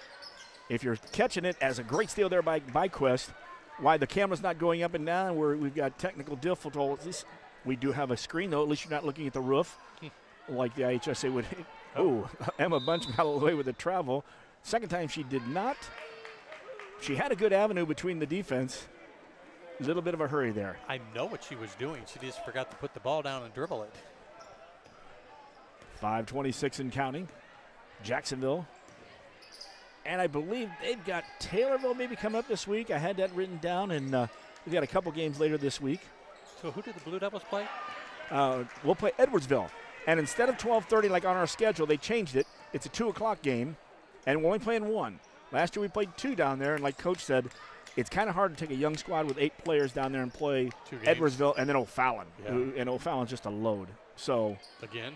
If you're catching it as a great steal there by Quest, why the camera's not going up and down, we've got technical difficulties. We do have a screen, though. At least you're not looking at the roof like the IHSA would. Oh, Emma Bunch got away with the travel. Second time she did not. She had a good avenue between the defense. A little bit of a hurry there. I know what she was doing. She just forgot to put the ball down and dribble it. 5:26 and counting. Jacksonville. And I believe they've got Taylorville maybe coming up this week. I had that written down, and we've got a couple games later this week. So who did the Blue Devils play? We'll play Edwardsville. And instead of 12:30 like on our schedule, they changed it. It's a 2 o'clock game, and we're only playing one. Last year we played 2 down there, and like Coach said, it's kind of hard to take a young squad with 8 players down there and play Edwardsville and then O'Fallon. Yeah. And O'Fallon's just a load. So again?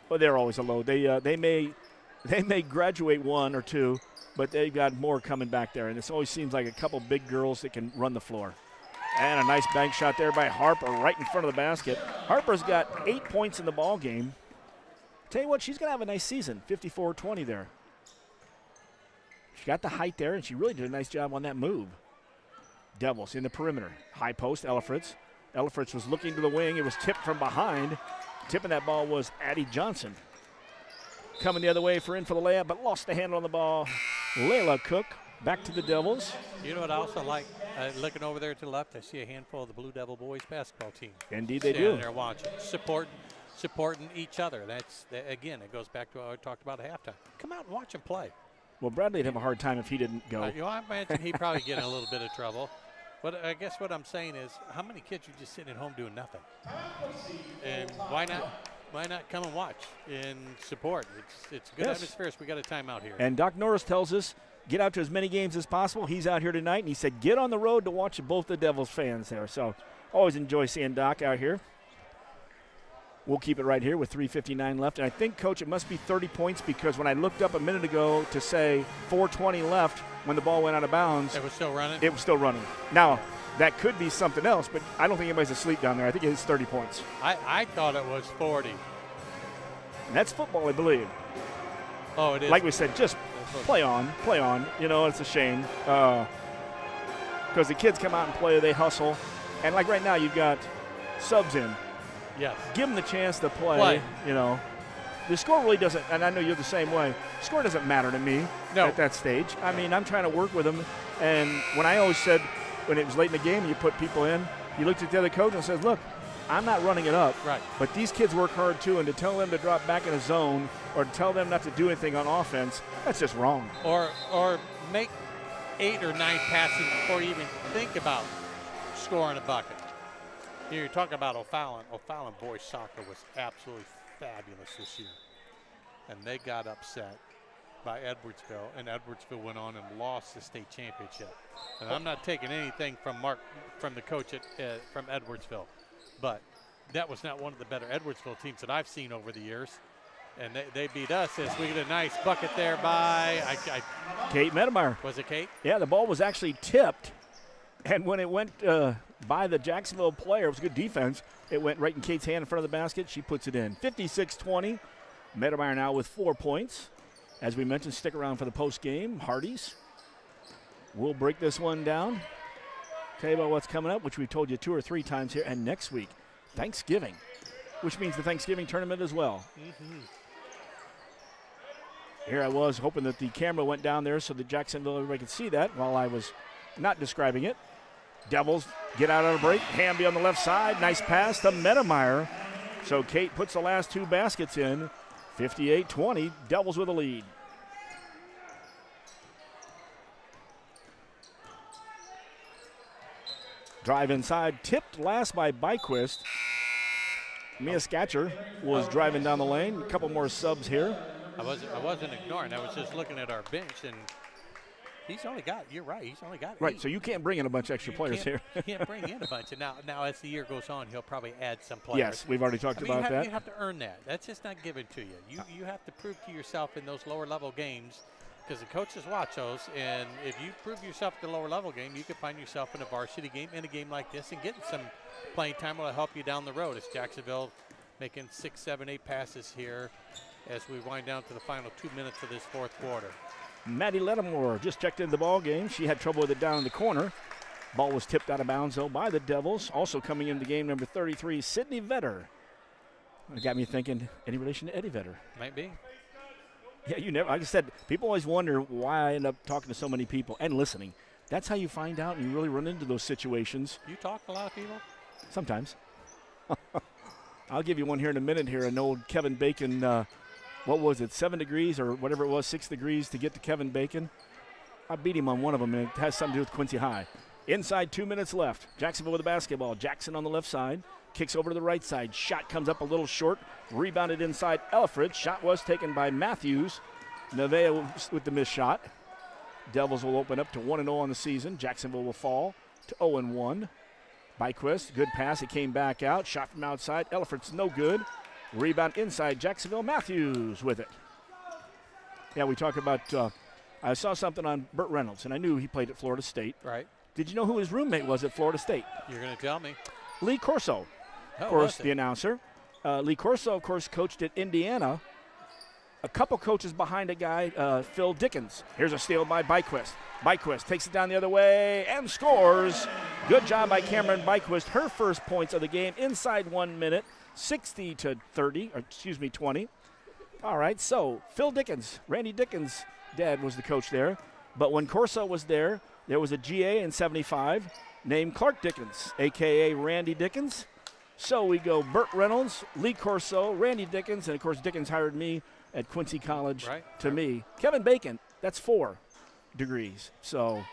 Well, they're always a load. They may graduate 1 or 2, but they've got more coming back there. And it always seems like a couple big girls that can run the floor. And a nice bank shot there by Harper right in front of the basket. Harper's got 8 points in the ball game. Tell you what, she's going to have a nice season, 54-20 there. She got the height there, and she really did a nice job on that move. Devils in the perimeter. High post, Elfritz. Elfritz was looking to the wing. It was tipped from behind. Tipping that ball was Addie Johnson. Coming the other way for the layup, but lost the handle on the ball. Layla Cook back to the Devils. You know what I also like? Looking over there to the left, I see a handful of the Blue Devil boys basketball team. Indeed they do. Standing there watching, supporting each other. Again, it goes back to what I talked about at halftime. Come out and watch them play. Well, Bradley'd have a hard time if he didn't go. I imagine he'd probably get in a little bit of trouble. But I guess what I'm saying is, how many kids are just sitting at home doing nothing? And why not come and watch and support? It's a good atmosphere, so we got a timeout here. And Doc Norris tells us, get out to as many games as possible. He's out here tonight, and he said, get on the road to watch both the Devils fans there. So always enjoy seeing Doc out here. We'll keep it right here with 3:59 left. And I think, Coach, it must be 30 points because when I looked up a minute ago to say 4:20 left when the ball went out of bounds. It was still running? It was still running. Now, that could be something else, but I don't think anybody's asleep down there. I think it's 30 points. I thought it was 40. And that's football, I believe. Oh, it is. Like we said, just play on. You know, it's a shame because the kids come out and play, they hustle. And like right now, you've got subs in. Yes. Give them the chance to play. You know, the score really doesn't, and I know you're the same way. Score doesn't matter to me at that stage. I mean, I'm trying to work with them. And when I always said, when it was late in the game, you put people in, you looked at the other coach and says, look, I'm not running it up. Right. But these kids work hard too, and to tell them to drop back in a zone or to tell them not to do anything on offense, that's just wrong. Or make 8 or 9 passes before you even think about scoring a bucket. You're talking about O'Fallon. O'Fallon boys soccer was absolutely fabulous this year. And they got upset by Edwardsville, and Edwardsville went on and lost the state championship. And I'm not taking anything from the coach from Edwardsville, but that was not one of the better Edwardsville teams that I've seen over the years. And they beat us as we get a nice bucket there by Kate Medemeyer. Was it Kate? Yeah, the ball was actually tipped. And when it went by the Jacksonville player, it was good defense. It went right in Kate's hand in front of the basket. She puts it in. 56-20. Medemeyer now with 4 points. As we mentioned, stick around for the post game. Hardee's. We'll break this one down. Tell you about what's coming up, which we've told you 2 or 3 times here. And next week, Thanksgiving, which means the Thanksgiving tournament as well. Mm-hmm. Here I was hoping that the camera went down there so that Jacksonville, everybody could see that while I was not describing it. Devils get out on a break. Hamby on the left side. Nice pass to Medemeyer. So Kate puts the last 2 baskets in. 58-20. Devils with a lead. Drive inside. Tipped last by Byquist. Mia Scatcher was driving down the lane. A couple more subs here. I wasn't ignoring. I was just looking at our bench, and you're right, he's only got 8. Right, so you can't bring in a bunch of extra players here. You can't bring in a bunch. And now as the year goes on, he'll probably add some players. Yes, we've already talked about that. You have to earn that. That's just not given to you. You have to prove to yourself in those lower level games, because the coaches watch those, and if you prove yourself in the lower level game, you can find yourself in a varsity game, in a game like this, and getting some playing time will help you down the road. It's Jacksonville making 6, 7, 8 passes here as we wind down to the final 2 minutes of this 4th quarter. Maddie Lattimore just checked into the ball game. She had trouble with it down in the corner. Ball was tipped out of bounds, though, by the Devils. Also coming into the game, number 33, Sydney Vetter. It got me thinking, any relation to Eddie Vetter? Might be. Yeah, you never. Like I said, people always wonder why I end up talking to so many people and listening. That's how you find out and you really run into those situations. You talk to a lot of people? Sometimes. I'll give you one here in a minute here. An old Kevin Bacon, what was it, 7 degrees or whatever it was, 6 degrees to get to Kevin Bacon. I beat him on one of them, and it has something to do with Quincy High. Inside 2 minutes left. Jacksonville with the basketball. Jackson on the left side. Kicks over to the right side. Shot comes up a little short. Rebounded inside Elfrid. Shot was taken by Matthews. Nevea with the missed shot. Devils will open up to 1-0 on the season. Jacksonville will fall to 0-1. Byquist, good pass. It came back out. Shot from outside. Elfrid's no good. Rebound inside Jacksonville. Matthews with it. Yeah, we talk about, I saw something on Burt Reynolds, and I knew he played at Florida State. Right. Did you know who his roommate was at Florida State? You're going to tell me. Lee Corso, of course, the announcer. Lee Corso, of course, coached at Indiana. A couple coaches behind a guy, Phil Dickens. Here's a steal by Byquist. Byquist takes it down the other way and scores. Good job by Cameron Byquist. Her first points of the game inside 1 minute, 20. All right, so Phil Dickens, Randy Dickens' dad was the coach there. But when Corso was there was a GA in 75 named Clark Dickens, a.k.a. Randy Dickens. So we go Burt Reynolds, Lee Corso, Randy Dickens, and, of course, Dickens hired me at Quincy College me. Kevin Bacon, That's 4 degrees. So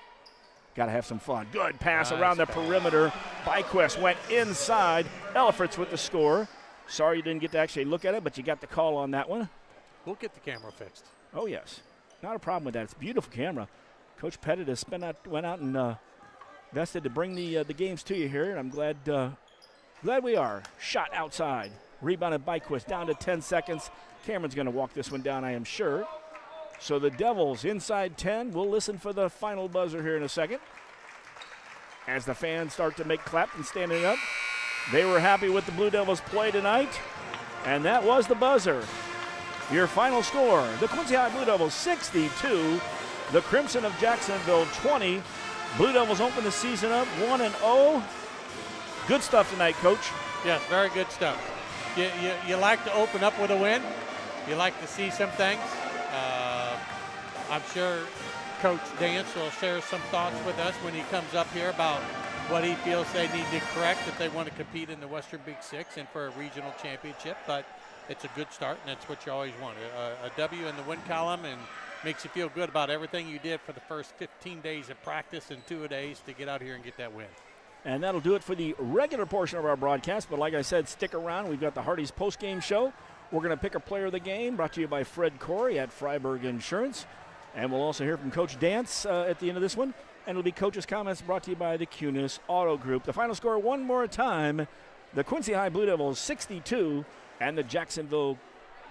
got to have some fun. Good pass around the perimeter. Byquist went inside. Elliferts with the score. Sorry you didn't get to actually look at it, but you got the call on that one. We'll get the camera fixed. Oh, yes. Not a problem with that. It's a beautiful camera. Coach Pettit has went out and invested to bring the games to you here, and I'm glad we are. Shot outside. Rebounded Byquist down to 10 seconds. Cameron's going to walk this one down, I am sure. So the Devils inside 10. We'll listen for the final buzzer here in a second. As the fans start to make clap and standing up. They were happy with the Blue Devils' play tonight, and that was the buzzer. Your final score, the Quincy High Blue Devils 62, the Crimson of Jacksonville 20. Blue Devils open the season up 1-0. Good stuff tonight, Coach. Yes, very good stuff. You like to open up with a win. You like to see some things. I'm sure Coach Dance will share some thoughts with us when he comes up here about what he feels they need to correct if they want to compete in the Western Big Six and for a regional championship. But it's a good start, and that's what you always want. A W in the win column, and makes you feel good about everything you did for the first 15 days of practice and 2 days to get out here and get that win. And that'll do it for the regular portion of our broadcast. But like I said, stick around. We've got the Hardee's post-game show. We're going to pick a player of the game, brought to you by Fred Corey at Freiburg Insurance. And we'll also hear from Coach Dance at the end of this one. And it'll be Coach's comments brought to you by the Cunis Auto Group. The final score one more time, the Quincy High Blue Devils 62 and the Jacksonville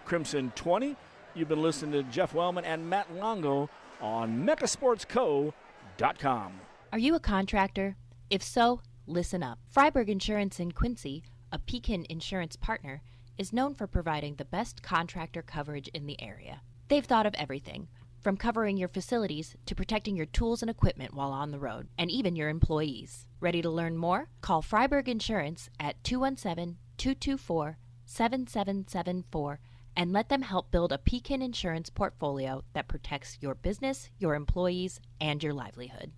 Crimson 20. You've been listening to Jeff Wellman and Matt Longo on mechasportsco.com. Are you a contractor? If so, listen up. Freiburg Insurance in Quincy, a Pekin insurance partner, is known for providing the best contractor coverage in the area. They've thought of everything, from covering your facilities to protecting your tools and equipment while on the road, and even your employees. Ready to learn more? Call Freiburg Insurance at 217-224-7774 and let them help build a Pekin insurance portfolio that protects your business, your employees, and your livelihood.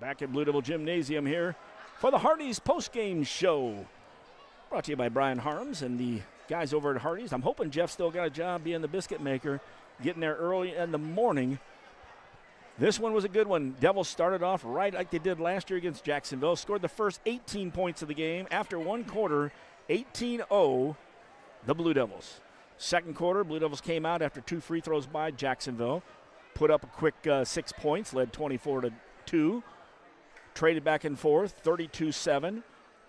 Back at Blue Devil Gymnasium here for the Hardee's postgame show. Brought to you by Brian Harms and the guys over at Hardee's. I'm hoping Jeff still got a job being the biscuit maker, getting there early in the morning. This one was a good one. Devils started off right like they did last year against Jacksonville. Scored the first 18 points of the game. After one quarter, 18-0, the Blue Devils. Second quarter, Blue Devils came out after 2 free throws by Jacksonville. Put up a quick 6 points, led 24-2. Traded back and forth, 32-7.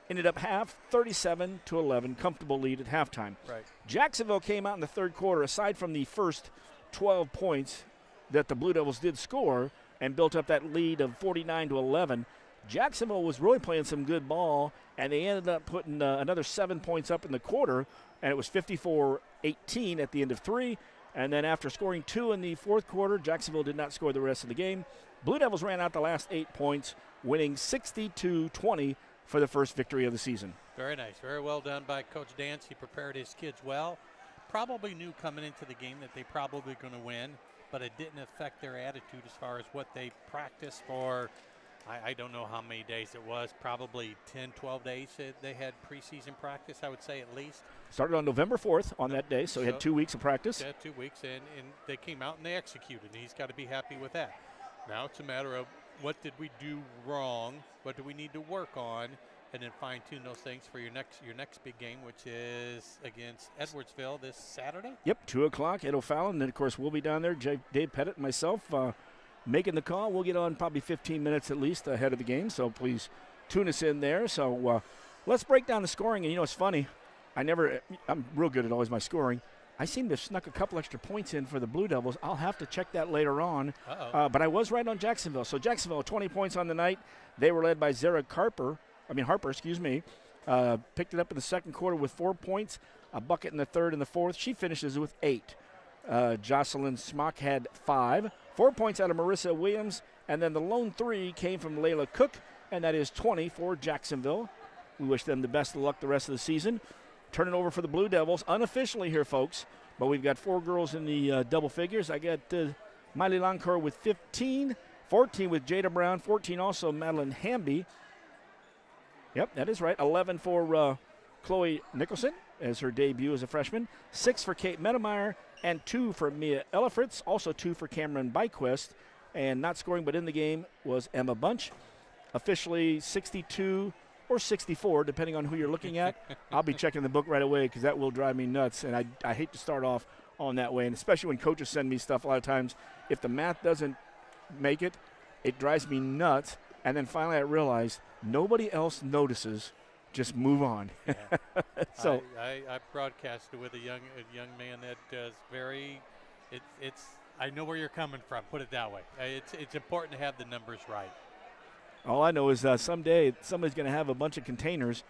Ended up half, 37-11. Comfortable lead at halftime. Right. Jacksonville came out in the third quarter, aside from the first 12 points that the Blue Devils did score and built up that lead of 49-11. Jacksonville was really playing some good ball, and they ended up putting another 7 points up in the quarter, and it was 54-18 at the end of 3. And then after scoring 2 in the fourth quarter, Jacksonville did not score the rest of the game. Blue Devils ran out the last 8 points, winning 62-20 for the first victory of the season. Very nice. Very well done by Coach Dance. He prepared his kids well. Probably knew coming into the game that they probably going to win, but it didn't affect their attitude as far as what they practiced for. I don't know how many days it was, probably 10, 12 days they had preseason practice, I would say at least. Started on November 4th on that day, so he had 2 weeks of practice. Yeah, 2 weeks, and they came out and they executed, and he's got to be happy with that. Now it's a matter of what did we do wrong, what do we need to work on, and then fine-tune those things for your next big game, which is against Edwardsville this Saturday. Yep, 2 o'clock at O'Fallon, and then, of course, we'll be down there, Dave Pettit and myself, making the call. We'll get on probably 15 minutes at least ahead of the game, so please tune us in there. So let's break down the scoring. And, you know, it's funny. I'm real good at always my scoring. I seem to have snuck a couple extra points in for the Blue Devils. I'll have to check that later on. But I was right on Jacksonville. So Jacksonville, 20 points on the night. They were led by Zara Harper. Picked it up in the second quarter with 4 points, a bucket in the third and the fourth. She finishes with 8. Jocelyn Smock had 5. 4 points out of Marissa Williams, and then the lone 3 came from Layla Cook, and that is 20 for Jacksonville. We wish them the best of luck the rest of the season. Turn it over for the Blue Devils, unofficially here, folks, but we've got 4 girls in the double figures. I got Miley Loncourt with 15, 14 with Jada Brown, 14 also Madeline Hamby. Yep, that is right. 11 for Chloe Nicholson, as her debut as a freshman. 6 for Kate Medemeyer and 2 for Mia Ellifritz. Also 2 for Cameron Byquist. And not scoring but in the game was Emma Bunch. Officially 62 or 64, depending on who you're looking at. I'll be checking the book right away because that will drive me nuts. And I hate to start off on that way. And especially when coaches send me stuff a lot of times, if the math doesn't make it, it drives me nuts. And then finally I realized nobody else notices. Just move on. Yeah. So I broadcasted with a young man that does very. It's. I know where you're coming from. Put it that way. It's important to have the numbers right. All I know is someday somebody's going to have a bunch of containers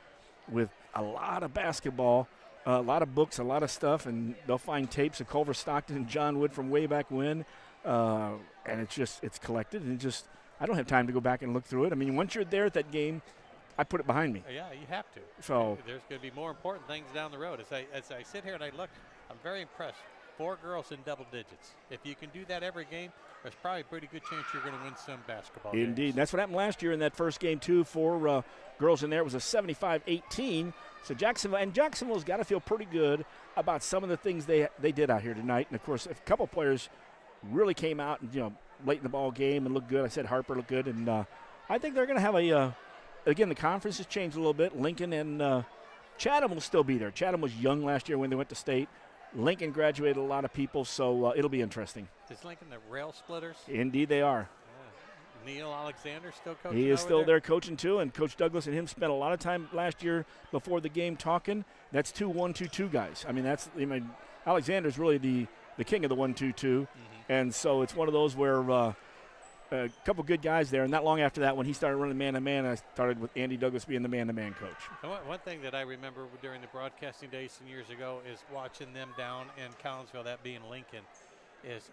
with a lot of basketball, a lot of books, a lot of stuff, and they'll find tapes of Culver Stockton and John Wood from way back when, and it's collected, and I don't have time to go back and look through it. I mean, once you're there at that game, I put it behind me. Yeah, you have to. So there's going to be more important things down the road. As I sit here and I look, I'm very impressed. 4 girls in double digits. If you can do that every game, there's probably a pretty good chance you're going to win some basketball games. Indeed. That's what happened last year in that first game, too. 4 girls in there. It was a 75-18. So Jacksonville's got to feel pretty good about some of the things they did out here tonight. And, of course, a couple players really came out and, late in the ball game and looked good. I said Harper looked good. And I think they're going to have again, the conference has changed a little bit. Lincoln and Chatham will still be there. Chatham was young last year when they went to state. Lincoln graduated a lot of people, so it'll be interesting. Is Lincoln the rail splitters? Indeed they are. Yeah. Neil Alexander still coaching? He is still there coaching, too, and Coach Douglas and him spent a lot of time last year before the game talking. That's 2 1-2-2 guys. I mean, Alexander's really the king of the 1-2-2, and so it's one of those where a couple good guys there, and not long after that, when he started running man-to-man, I started with Andy Douglas being the man-to-man coach. One thing that I remember during the broadcasting days some years ago is watching them down in Collinsville, that being Lincoln, is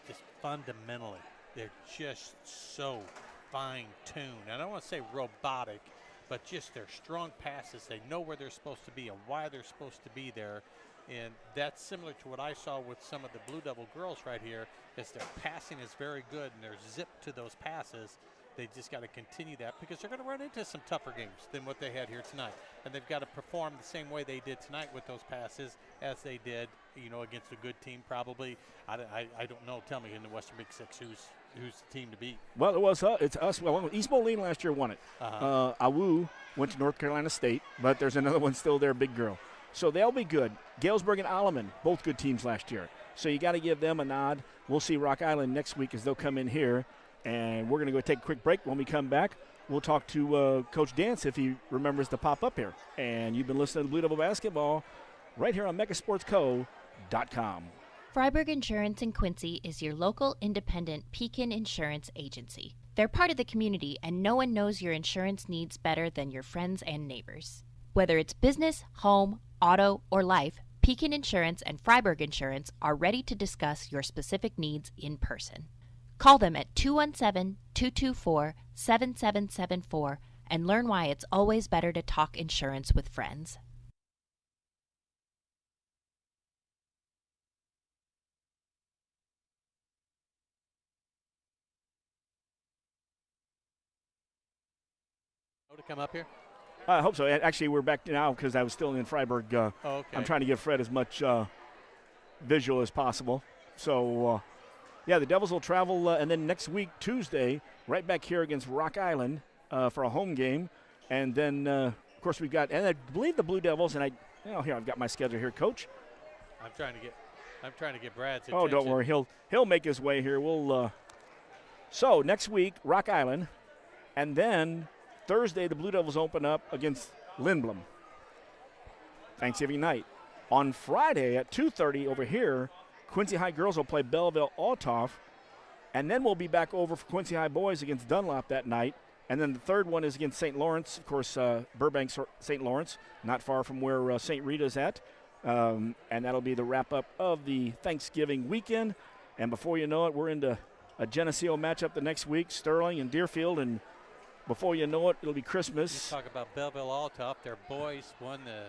just fundamentally, they're just so fine-tuned. I don't want to say robotic, but just their strong passes. They know where they're supposed to be and why they're supposed to be there. And that's similar to what I saw with some of the Blue Devil girls right here, is their passing is very good and they're zipped to those passes. They just got to continue that because they're going to run into some tougher games than what they had here tonight. And they've got to perform the same way they did tonight with those passes as they did, against a good team probably. I don't know. Tell me in the Western Big Six who's the team to beat. Well, it's us. Well, East Moline last year won it. Awu went to North Carolina State, but there's another one still there, big girl. So they'll be good. Galesburg and Alleman, both good teams last year. So you got to give them a nod. We'll see Rock Island next week as they'll come in here. And we're going to go take a quick break. When we come back, we'll talk to Coach Dance if he remembers to pop up here. And you've been listening to Blue Devil Basketball right here on megasportsco.com. Freiburg Insurance in Quincy is your local independent Pekin insurance agency. They're part of the community, and no one knows your insurance needs better than your friends and neighbors. Whether it's business, home, auto, or life, Pekin Insurance and Freiburg Insurance are ready to discuss your specific needs in person. Call them at 217-224-7774 and learn why it's always better to talk insurance with friends. To come up here? I hope so. Actually, we're back now because I was still in Freiburg. Okay. I'm trying to give Fred as much visual as possible. So, the Devils will travel, and then next week, Tuesday, right back here against Rock Island for a home game. And then, of course, we've got, and I believe the Blue Devils, and here, I've got my schedule here, Coach. I'm trying to get Brad's attention. Oh, don't worry. He'll make his way here. So, next week, Rock Island, and then Thursday, the Blue Devils open up against Lindblom. Thanksgiving night. On Friday at 2:30 over here, Quincy High girls will play Belleville-Altoff, and then we'll be back over for Quincy High boys against Dunlop that night. And then the third one is against St. Lawrence, of course, Burbank, St. Lawrence, not far from where St. Rita's at. And that'll be the wrap-up of the Thanksgiving weekend. And before you know it, we're into a Geneseo matchup the next week, Sterling and Deerfield, and before you know it, it'll be Christmas. You talk about Belleville-Altoff. Their boys won the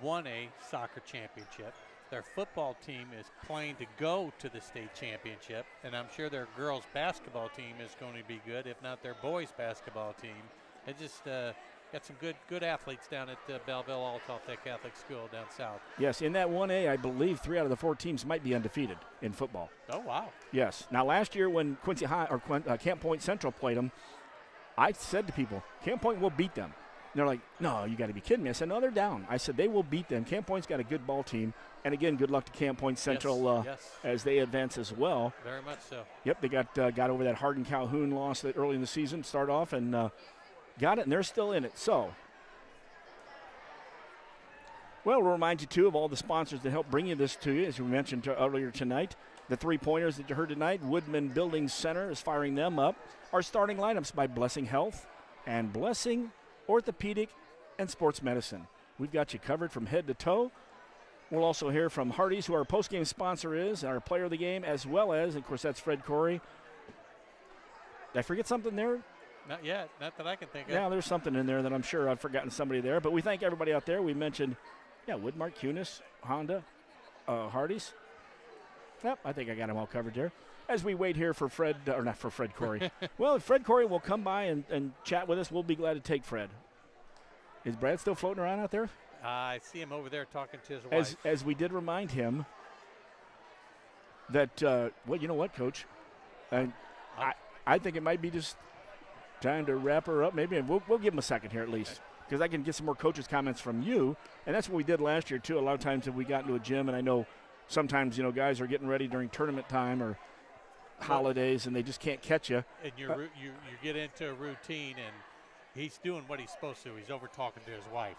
1A soccer championship. Their football team is playing to go to the state championship, and I'm sure their girls basketball team is going to be good, if not their boys basketball team. It just got some good athletes down at Belleville All-Tech Catholic School down south. Yes, in that 1A, I believe 3 out of the 4 teams might be undefeated in football. Oh, wow. Yes. Now, last year when Quincy High or Camp Point Central played them, I said to people, Camp Point will beat them. And they're like, no, you got to be kidding me. I said, no, they're down. I said, they will beat them. Camp Point's got a good ball team. And, again, good luck to Camp Point Central as they advance as well. Very much so. Yep, they got over that Hardin-Calhoun loss that early in the season, start off, and got it, and they're still in it. So, well, we'll remind you, too, of all the sponsors that help bring you this to you, as we mentioned earlier tonight. The 3-pointers that you heard tonight, Woodman Building Center is firing them up. Our starting lineups by Blessing Health and Blessing Orthopedic and Sports Medicine. We've got you covered from head to toe. We'll also hear from Hardee's, who our postgame sponsor is, our player of the game, as well as, of course, that's Fred Corey. Did I forget something there? Not yet. Not that I can think of. Yeah, there's something in there that I'm sure I've forgotten somebody there. But we thank everybody out there. We mentioned, Woodmark, Cunis, Honda, Hardee's. Yep, I think I got them all covered there. As we wait here for Fred, or not for Fred Corey. Well, if Fred Corey will come by and chat with us, we'll be glad to take Fred. Is Brad still floating around out there? I see him over there talking to his wife. As we did remind him that, well, you know what, Coach? I think it might be just time to wrap her up maybe, and we'll give him a second here at least, because I can get some more coaches' comments from you, and that's what we did last year, too. A lot of times if we got into a gym, and I know sometimes, guys are getting ready during tournament time or holidays, and they just can't catch you. And you get into a routine, and he's doing what he's supposed to. He's over talking to his wife.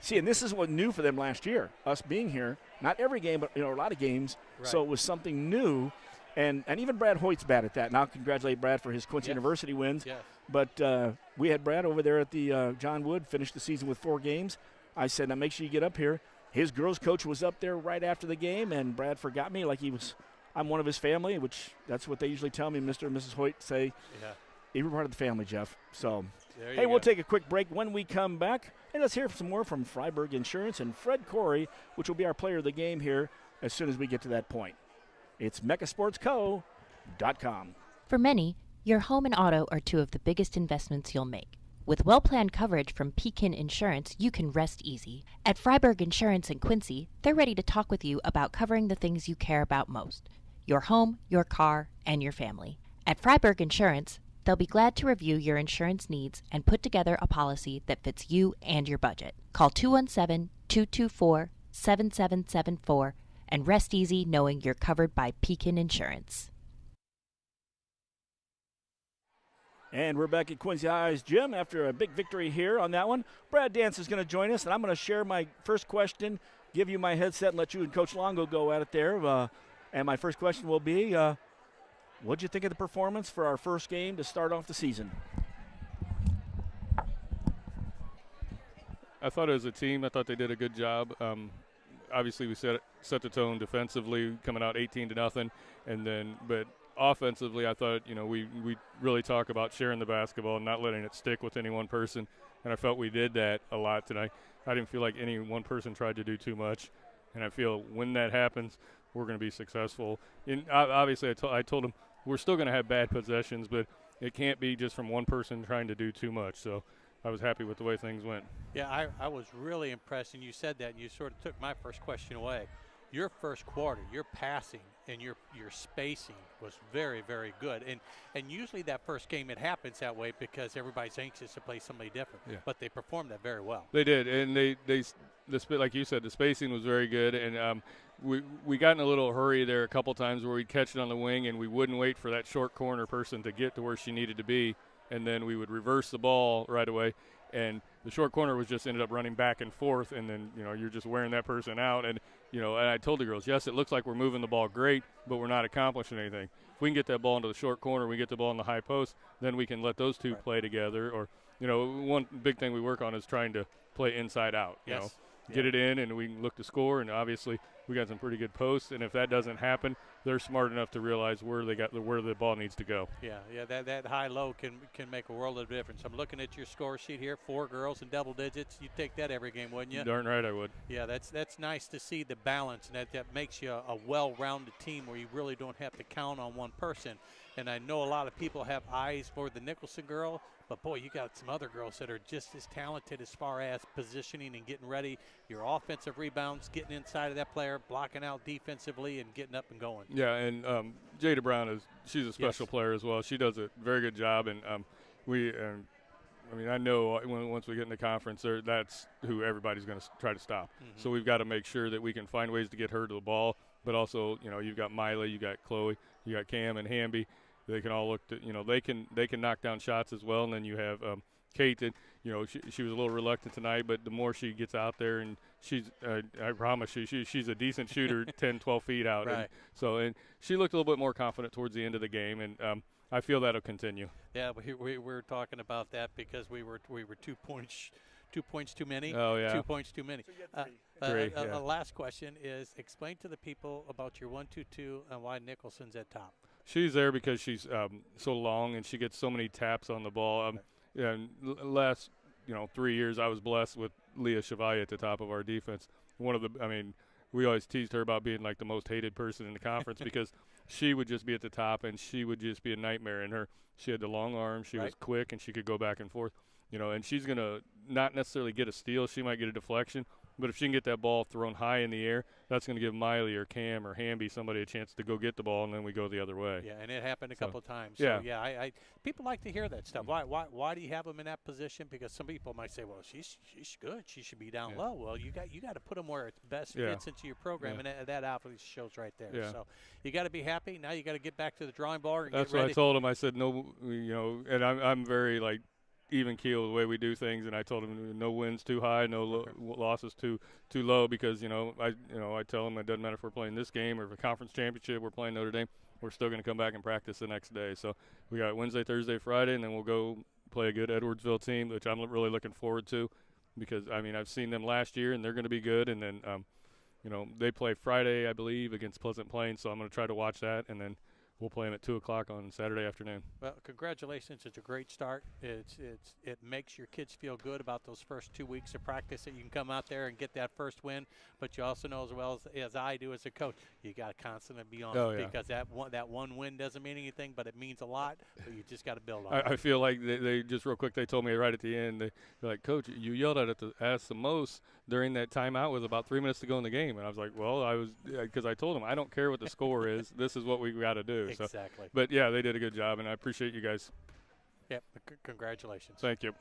See, and this is what new for them last year, us being here. Not every game, but, a lot of games. Right. So it was something new. And even Brad Hoyt's bad at that. And I'll congratulate Brad for his Quincy University wins. Yes. But we had Brad over there at the John Wood, finished the season with 4 games. I said, now make sure you get up here. His girls' coach was up there right after the game, and Brad forgot me like I'm one of his family, which that's what they usually tell me, Mr. and Mrs. Hoyt say. Yeah. You're part of the family, Jeff. So, hey, we'll take a quick break. When we come back, and let's hear some more from Freiburg Insurance and Fred Corey, which will be our player of the game here as soon as we get to that point. It's mechasportsco.com. For many, your home and auto are 2 of the biggest investments you'll make. With well-planned coverage from Pekin Insurance, you can rest easy. At Freiburg Insurance in Quincy, they're ready to talk with you about covering the things you care about most: your home, your car, and your family. At Freiburg Insurance, they'll be glad to review your insurance needs and put together a policy that fits you and your budget. Call 217-224-7774 and rest easy knowing you're covered by Pekin Insurance. And we're back at Quincy High's gym after a big victory here on that one. Brad Dance is going to join us, and I'm going to share my first question, give you my headset, and let you and Coach Longo go at it there. And my first question will be, what'd you think of the performance for our first game to start off the season? I thought as a team, I thought they did a good job. Obviously, we set the tone defensively, coming out 18-0, but offensively, I thought we really talk about sharing the basketball and not letting it stick with any one person, and I felt we did that a lot tonight. I didn't feel like any one person tried to do too much, and I feel when that happens, we're going to be successful. And obviously, I told them we're still going to have bad possessions, but it can't be just from one person trying to do too much. So I was happy with the way things went. Yeah, I was really impressed, and you said that, and you sort of took my first question away. Your first quarter, your passing and your spacing was very, very good. And usually that first game, it happens that way because everybody's anxious to play somebody different. Yeah. But they performed that very well. They did, and like you said, the spacing was very good. And we got in a little hurry there a couple times where we'd catch it on the wing, and we wouldn't wait for that short corner person to get to where she needed to be, and then we would reverse the ball right away. And the short corner was just ended up running back and forth, and then you're just wearing that person out. And and I told the girls, yes, it looks like we're moving the ball great, but we're not accomplishing anything. If we can get that ball into the short corner, we get the ball in the high post, then we can let those two play together. Or one big thing we work on is trying to play inside out. Get it in, and we can look to score. And obviously, we got some pretty good posts. And if that doesn't happen, they're smart enough to realize where the ball needs to go. Yeah. That high-low can make a world of difference. I'm looking at your score sheet here: 4 girls in double digits. You'd take that every game, wouldn't you? Darn right I would. Yeah, that's nice to see the balance, and that makes you a well-rounded team where you really don't have to count on one person. And I know a lot of people have eyes for the Nicholson girl, But, boy, you got some other girls that are just as talented as far as positioning and getting ready. Your offensive rebounds, getting inside of that player, blocking out defensively, and getting up and going. Yeah, and Jada Brown she's a special player as well. She does a very good job, and I know once we get in the conference, that's who everybody's going to try to stop. Mm-hmm. So we've got to make sure that we can find ways to get her to the ball. But also, you've got Miley, you got Chloe, you got Cam and Hamby. They can all look to, they can knock down shots as well. And then you have Kate that, she was a little reluctant tonight, but the more she gets out there, and I promise you, she's a decent shooter, 10, 12 feet out. Right. And she looked a little bit more confident towards the end of the game, and I feel that'll continue. Yeah, we were talking about that because we were 2 points. 2 points too many. Oh, yeah. 2 points too many. Three, last question is explain to the people about your 1-2-2 and why Nicholson's at top. She's there because she's so long and she gets so many taps on the ball. And last 3 years I was blessed with Leah Chevalier at the top of our defense. We always teased her about being like the most hated person in the conference because she would just be at the top and she would just be a nightmare in her. She had the long arms, she was quick, and she could go back and forth. And she's going to not necessarily get a steal. She might get a deflection. But if she can get that ball thrown high in the air, that's going to give Miley or Cam or Hamby somebody a chance to go get the ball, and then we go the other way. Yeah, and it happened a couple of times. Yeah. So, I people like to hear that stuff. Why do you have them in that position? Because some people might say, well, she's good. She should be down low. Well, you got to put them where it best fits into your program, and that obviously shows right there. Yeah. So you got to be happy. Now you got to get back to the drawing board and that's get ready. What I told him. I said, no, and I'm very, even keel the way we do things, and I told him no wins too high, no losses too low, because I tell him it doesn't matter if we're playing this game or if a conference championship, we're playing Notre Dame, we're still going to come back and practice the next day. So we got Wednesday, Thursday, Friday, and then we'll go play a good Edwardsville team, which I'm really looking forward to, because I've seen them last year and they're going to be good, and then they play Friday, I believe, against Pleasant Plains, so I'm going to try to watch that, and then we'll play them at 2 o'clock on Saturday afternoon. Well, congratulations. It's a great start. It makes your kids feel good about those first 2 weeks of practice that you can come out there and get that first win. But you also know as well as I do as a coach, you got to constantly be on it, because that one win doesn't mean anything, but it means a lot. But you just got to build on it. I feel like they just real quick, they told me right at the end, they're like, Coach, you yelled at us the most during that timeout with about 3 minutes to go in the game. And I was like, well, because I told them, I don't care what the score is. This is what we got to do. Exactly. So, but, yeah, they did a good job, and I appreciate you guys. Yep, congratulations. Thank you.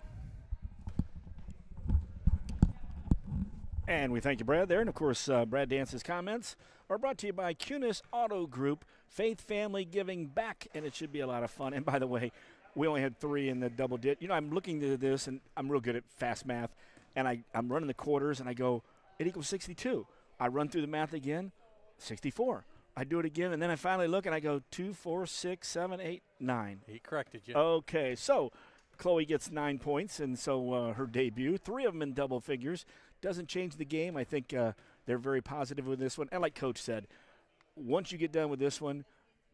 And we thank you, Brad, there. And, of course, Brad Dance's comments are brought to you by Kunis Auto Group, Faith Family Giving Back, and it should be a lot of fun. And, by the way, we only had 3 in the double dip. I'm looking at this, and I'm real good at fast math, and I'm running the quarters, and I go, it equals 62. I run through the math again, 64. I do it again, and then I finally look, and I go 2, 4, 6, 7, 8, 9. He corrected you. Okay, so Chloe gets 9 points, and so her debut, 3 of them in double figures. Doesn't change the game. I think they're very positive with this one. And like Coach said, once you get done with this one,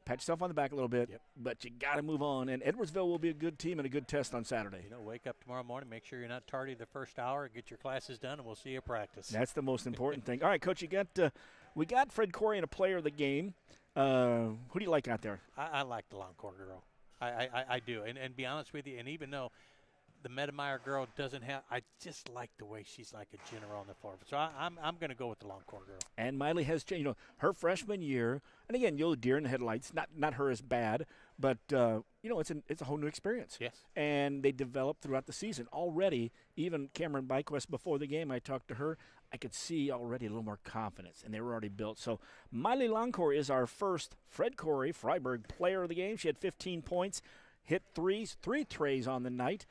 pat yourself on the back a little bit, but you got to move on. And Edwardsville will be a good team and a good test on Saturday. Wake up tomorrow morning, make sure you're not tardy the first hour, get your classes done, and we'll see you at practice. That's the most important thing. All right, Coach, we got Fred Corey in a player of the game. Who do you like out there? I like the long court girl. I do. And be honest with you, and even though the Medemeyer girl doesn't have, I just like the way she's like a general on the floor. So I'm going to go with the long court girl. And Miley has changed. Her freshman year, and again, you'll deer in the headlights. Not her as bad, but it's a whole new experience. Yes. And they developed throughout the season already. Even Cameron Byquist, before the game, I talked to her. I could see already a little more confidence, and they were already built. So Miley Longcore is our first Fred Corey Freiburg player of the game. She had 15 points, hit 3 trays on the night,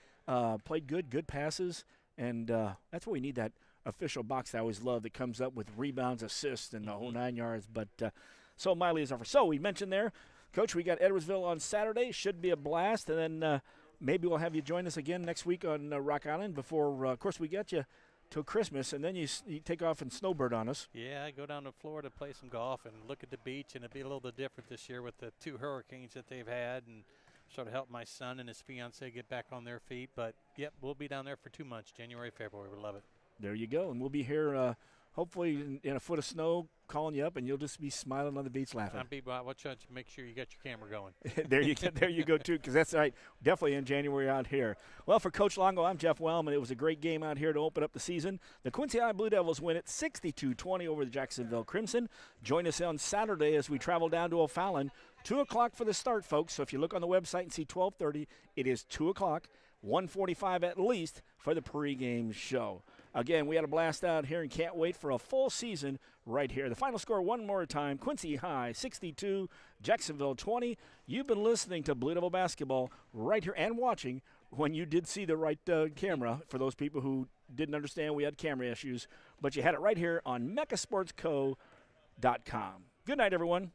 played good passes, and that's what we need, that official box I always love that comes up with rebounds, assists, and the whole 9 yards. But so Miley is our first. So we mentioned there, Coach, we got Edwardsville on Saturday. Should be a blast, and then maybe we'll have you join us again next week on Rock Island before, of course, we get you till Christmas, and then you take off and snowbird on us. Yeah, I go down to Florida, play some golf, and look at the beach, and it'll be a little bit different this year with the 2 hurricanes that they've had, and sort of help my son and his fiancée get back on their feet. But, yep, we'll be down there for 2 months, January, February. We love it. There you go, and we'll be here hopefully in a foot of snow, calling you up, and you'll just be smiling on the beach laughing. Watch out, make sure you got your camera going. There you go, too, because that's right, definitely in January out here. Well, for Coach Longo, I'm Jeff Wellman. It was a great game out here to open up the season. The Quincy High Blue Devils win it 62-20 over the Jacksonville Crimson. Join us on Saturday as we travel down to O'Fallon. 2 o'clock for the start, folks. So if you look on the website and see 12:30, it is 2 o'clock, 1:45 at least for the pregame show. Again, we had a blast out here and can't wait for a full season right here. The final score one more time, Quincy High 62, Jacksonville 20. You've been listening to Blue Devil Basketball right here and watching when you did see the right camera, for those people who didn't understand we had camera issues. But you had it right here on mechasportsco.com. Good night, everyone.